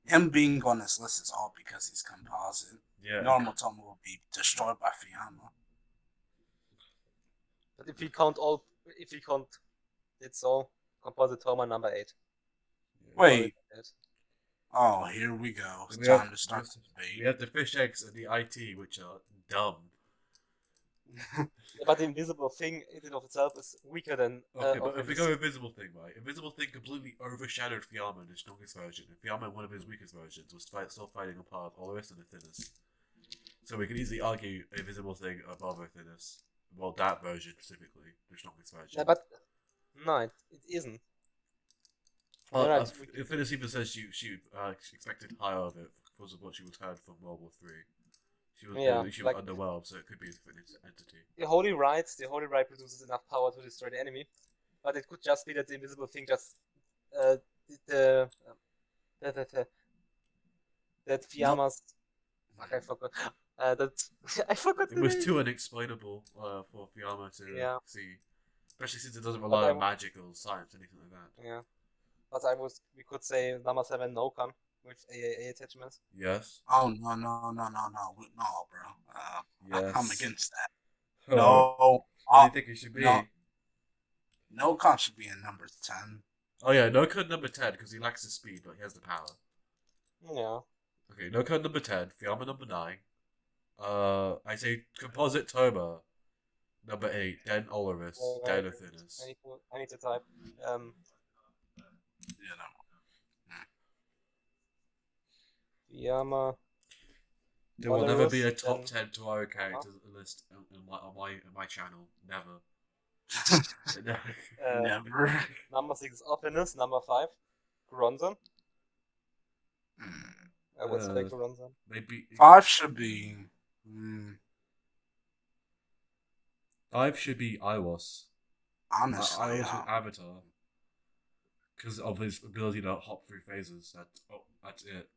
him being on this list is all because he's composite. Yeah. Normal Toma will be destroyed by Fiamma. but if we count it's all composite Toma number 8. Wait. Oh, here we go. It's time to start the We debate. have the fish eggs and the IT, which are dumb. Yeah, but the invisible thing in and of itself is weaker than. Okay, but if we Ophinus. go Invisible Thing, right? Invisible Thing completely overshadowed Fiamma in his strongest version. And Fiamma, one of his weakest versions, was still fighting a part of Olorus and Othinus. So we can easily argue Invisible Thing above Othinus. Well, that version specifically, the strongest version. Yeah, but no, it isn't. Well, You're right. Othinus even says she expected higher of it because of what she was heard from World War III. She was like- underwhelmed, so it could be a different entity. The Holy Rite produces enough power to destroy the enemy, but it could just be that the invisible thing just that Fiamma's. Fuck, I forgot. That I forgot. It the was name. too unexplainable for Fiamma to Yeah. see, especially since it doesn't But rely I on wa- magic or science, anything like that. Yeah, but we could say number 7 Nokan with AAA attachments. Yes. Oh, no, bro. Yes. I'm against that. Oh, No. what do you think it should be? no. No con should be in number 10. Oh yeah, no code number 10 because he lacks the speed, but he has the power. Yeah. Okay, no code number 10, Fiamma number 9. I say composite Toma number 8, then Olorus, Oh, then right. Othinus. I need to type. You know. Fiamma. There will never be a Olorus, top then- 10 Toaru characters list on my channel. Never. Never. Number 6 is Ophinus. Number 5, Gronzon. I would say Gronzon. Maybe 5 should be. 5 should be Iwas. Honestly, Iwas with Avatar. Because of his ability to hop through phases. That's it.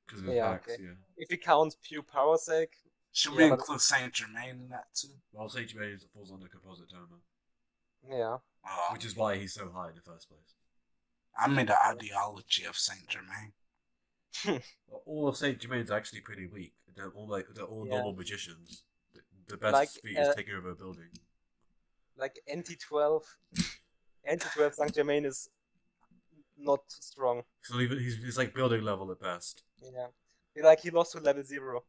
Because of his Yeah, hacks, okay. yeah. If we count pure power sake, should Yeah, we but- include Saint Germain in that too? Well, Sage Maze falls under composite Toma. yeah. Which is why he's so high in the first place. I mean the ideology of Saint Germain. Well, all of Saint Germain's actually pretty weak. They're all Yeah. normal magicians. The best Like, feat is taking over a building. Like NT12 Saint Germain is not strong. So even he's like building level at best. Yeah. He lost to level 0.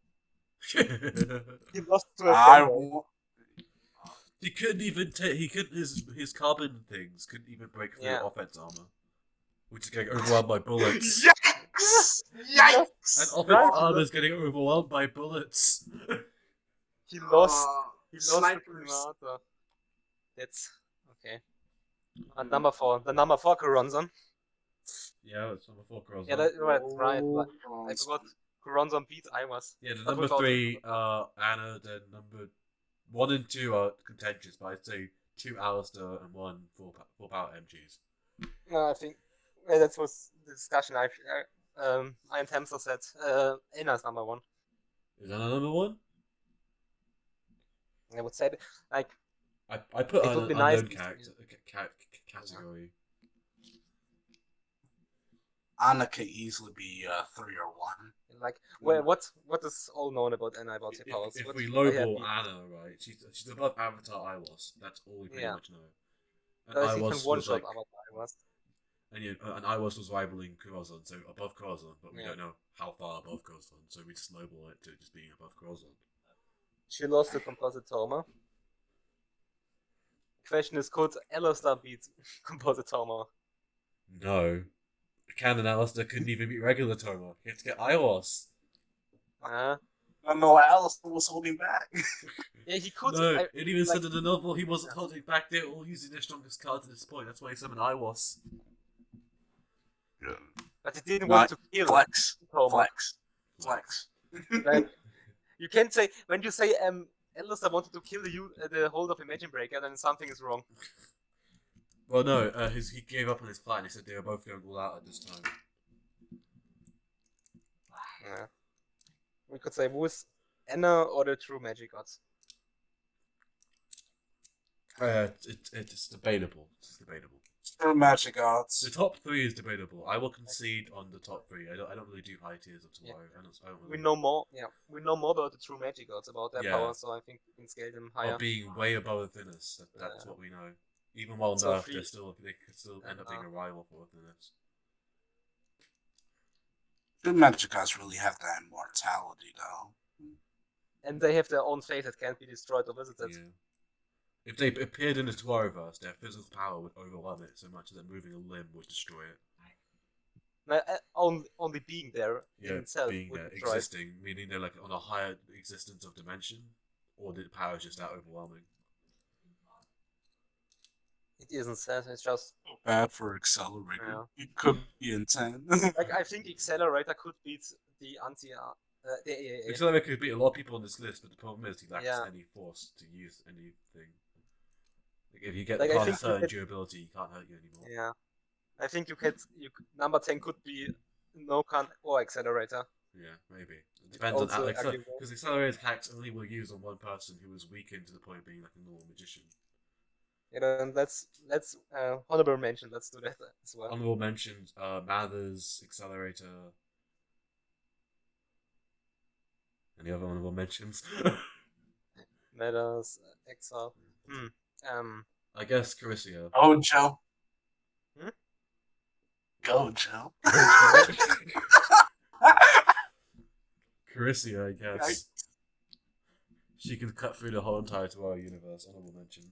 He lost to a I Fenrir. wa- He couldn't even his carbon things couldn't even break through Yeah. offense armor, which is getting overwhelmed by bullets. Yikes! Yikes! And offense Right. armor's getting overwhelmed by bullets. He lost to snipers. Kunata. That's okay. And number 4. The number 4 Coronzon. Yeah, it's number 4 girls. Yeah, that's right. Oh, I forgot Coronzon beat Iwas. Yeah, the But number without- 3 Anna, then number 1 and 2 are contentious, but I'd say 2 Alistair and 1 full power MGs. No, I think that was the discussion. I and Hamster said Anna's number 1. Is that number 1? I would say like I put It an would be nice unknown to- character category. Anna could easily be 3 or 1. like what is all known about Anna about her powers? If What- we why have lowball you- Anna, right, she's above Avatar IWAS. That's all we pretty Yeah. much know. And She can IWAS one was shot like, Avatar. and IWAS was rivaling Corazon, so above Corazon, but we Yeah. don't know how far above Corazon, so we just lowball it to just being above Corazon. She lost the Compositoma. Question is, could Alistair beat Compositoma? No. Canon Alistair couldn't even beat regular Toma. He had to get IWAS. Uh, I know Alistair was holding back. yeah, he could. No, I- it even like- said in the novel he wasn't holding back. They're all using their strongest card to this point. That's why he summoned IWAS. but he didn't Like, want to kill Flex. Toma. Flex. Like, you can't say when you say Alistair wanted to kill the hold of Imagine Breaker, then something is wrong. Well, no, he gave up on his plan. He said they were both going all out at this time. Yeah. We could say who's Anna or the true magic gods. It's debatable. It's debatable. True magic The odds. top 3 is debatable. I will concede on the top 3. I don't really do high tiers of tomorrow. I don't We really, know more. Yeah, we know more about the true magic gods, about their Yeah. powers. So I think we can scale them higher. of being way above Thinness. That's Yeah. what we know. Even while So nerfed, free- they could still end up being a rival for Thinness. True magic gods really have that immortality, though. And they have their own fate that can't be destroyed or visited. Yeah. If they appeared in the Tomorrowverse, their physical power would overwhelm it so much that moving a limb would destroy it. Only being there Yeah, in itself being would there, destroy it. existing, meaning they're like on a higher existence of dimension, or the power is just that overwhelming. It isn't sad. It's just Bad for Accelerator. Yeah. It could be in 10. like I think Accelerator could beat the the AAA. Accelerator could beat a lot of people on this list, but the problem is he lacks Yeah. any force to use anything. Like if you get Like, I past think certain you durability, he can't hurt you anymore. Yeah, I think number 10 could be Nokan or Accelerator. Yeah, maybe. It depends on also Alex. arguable. Because Accelerator's hacks only will use on one person who is weakened to the point of being like a normal magician. You know, and let's honorable mention. Let's do that as well. Honorable mentions, Mathers, Accelerator. Any other honorable mentions? Meadows, Exile. I guess Carissa. Gojo. Hmm? Gojo. Carissa, I guess. She can cut through the whole entire Tomorrow universe. Honorable mention.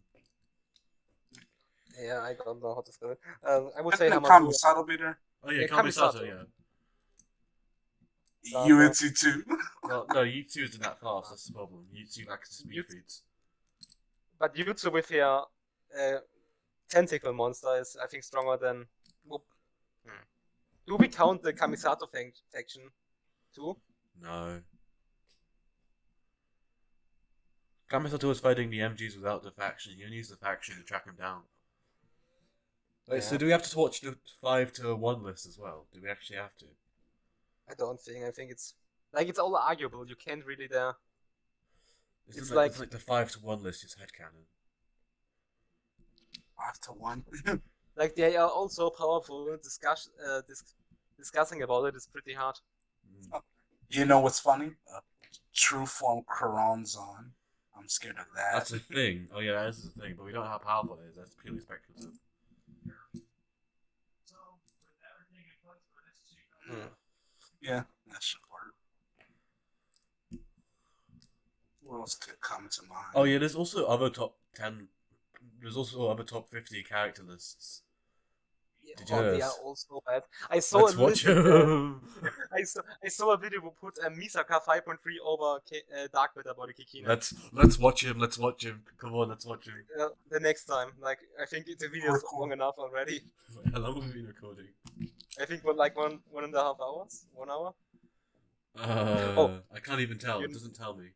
Yeah, I don't know how to spell it. I would say Isn't it Hamazu. Kamisato beater? Oh yeah, Yeah, Kamisato, Kamisato. yeah. Sato. UNC 2. Well, no, Yutsu isn't that fast, that's the problem. Yutsu lacks speed Yut- feeds. But Jutsu with her tentacle monster is, I think, stronger than. Do we count the Kamisato faction too? No. Kamisato was fighting the MGs without the faction. He only used the faction to track him down. Wait, so Yeah. do we have to watch the 5 to 1 list as well? Do we actually have to? I don't think. I think it's all arguable. You can't really there. Isn't It's like, like- like the 5 to 1 list is headcanon. 5 to 1. Like they are also powerful. Discussing about it is pretty hard. Mm. You know what's funny? True form Karanzan. I'm scared of that. That's a thing. Oh yeah, that is a thing, but we don't know how powerful it is. That's purely speculative. Yeah, that should work. What else could come to mind? Oh yeah, there's also other top 10. There's also other top 50 character lists. Did you Oh, know they this? are all so bad. I saw Let's a watch list, him. I saw a video who put Misaka 5.3 over Dark Matter body Kikina. Let's watch him. Let's watch him. Come on, let's watch him. The next time, like I think the video is long enough already. How long have we been recording? I think for like 1.5 hours, 1 hour. I can't even tell. You- It doesn't tell me.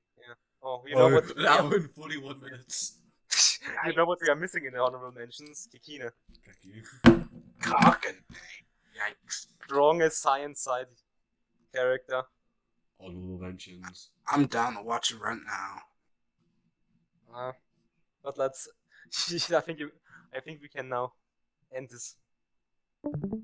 Oh, you know what? An hour and 41 minutes. You know what we are missing in the honorable mentions? Kikina. Thank you. Cock and yikes. Strongest science side character. Honorable mentions. I'm down to watch it right now. But let's. I think we can now end this.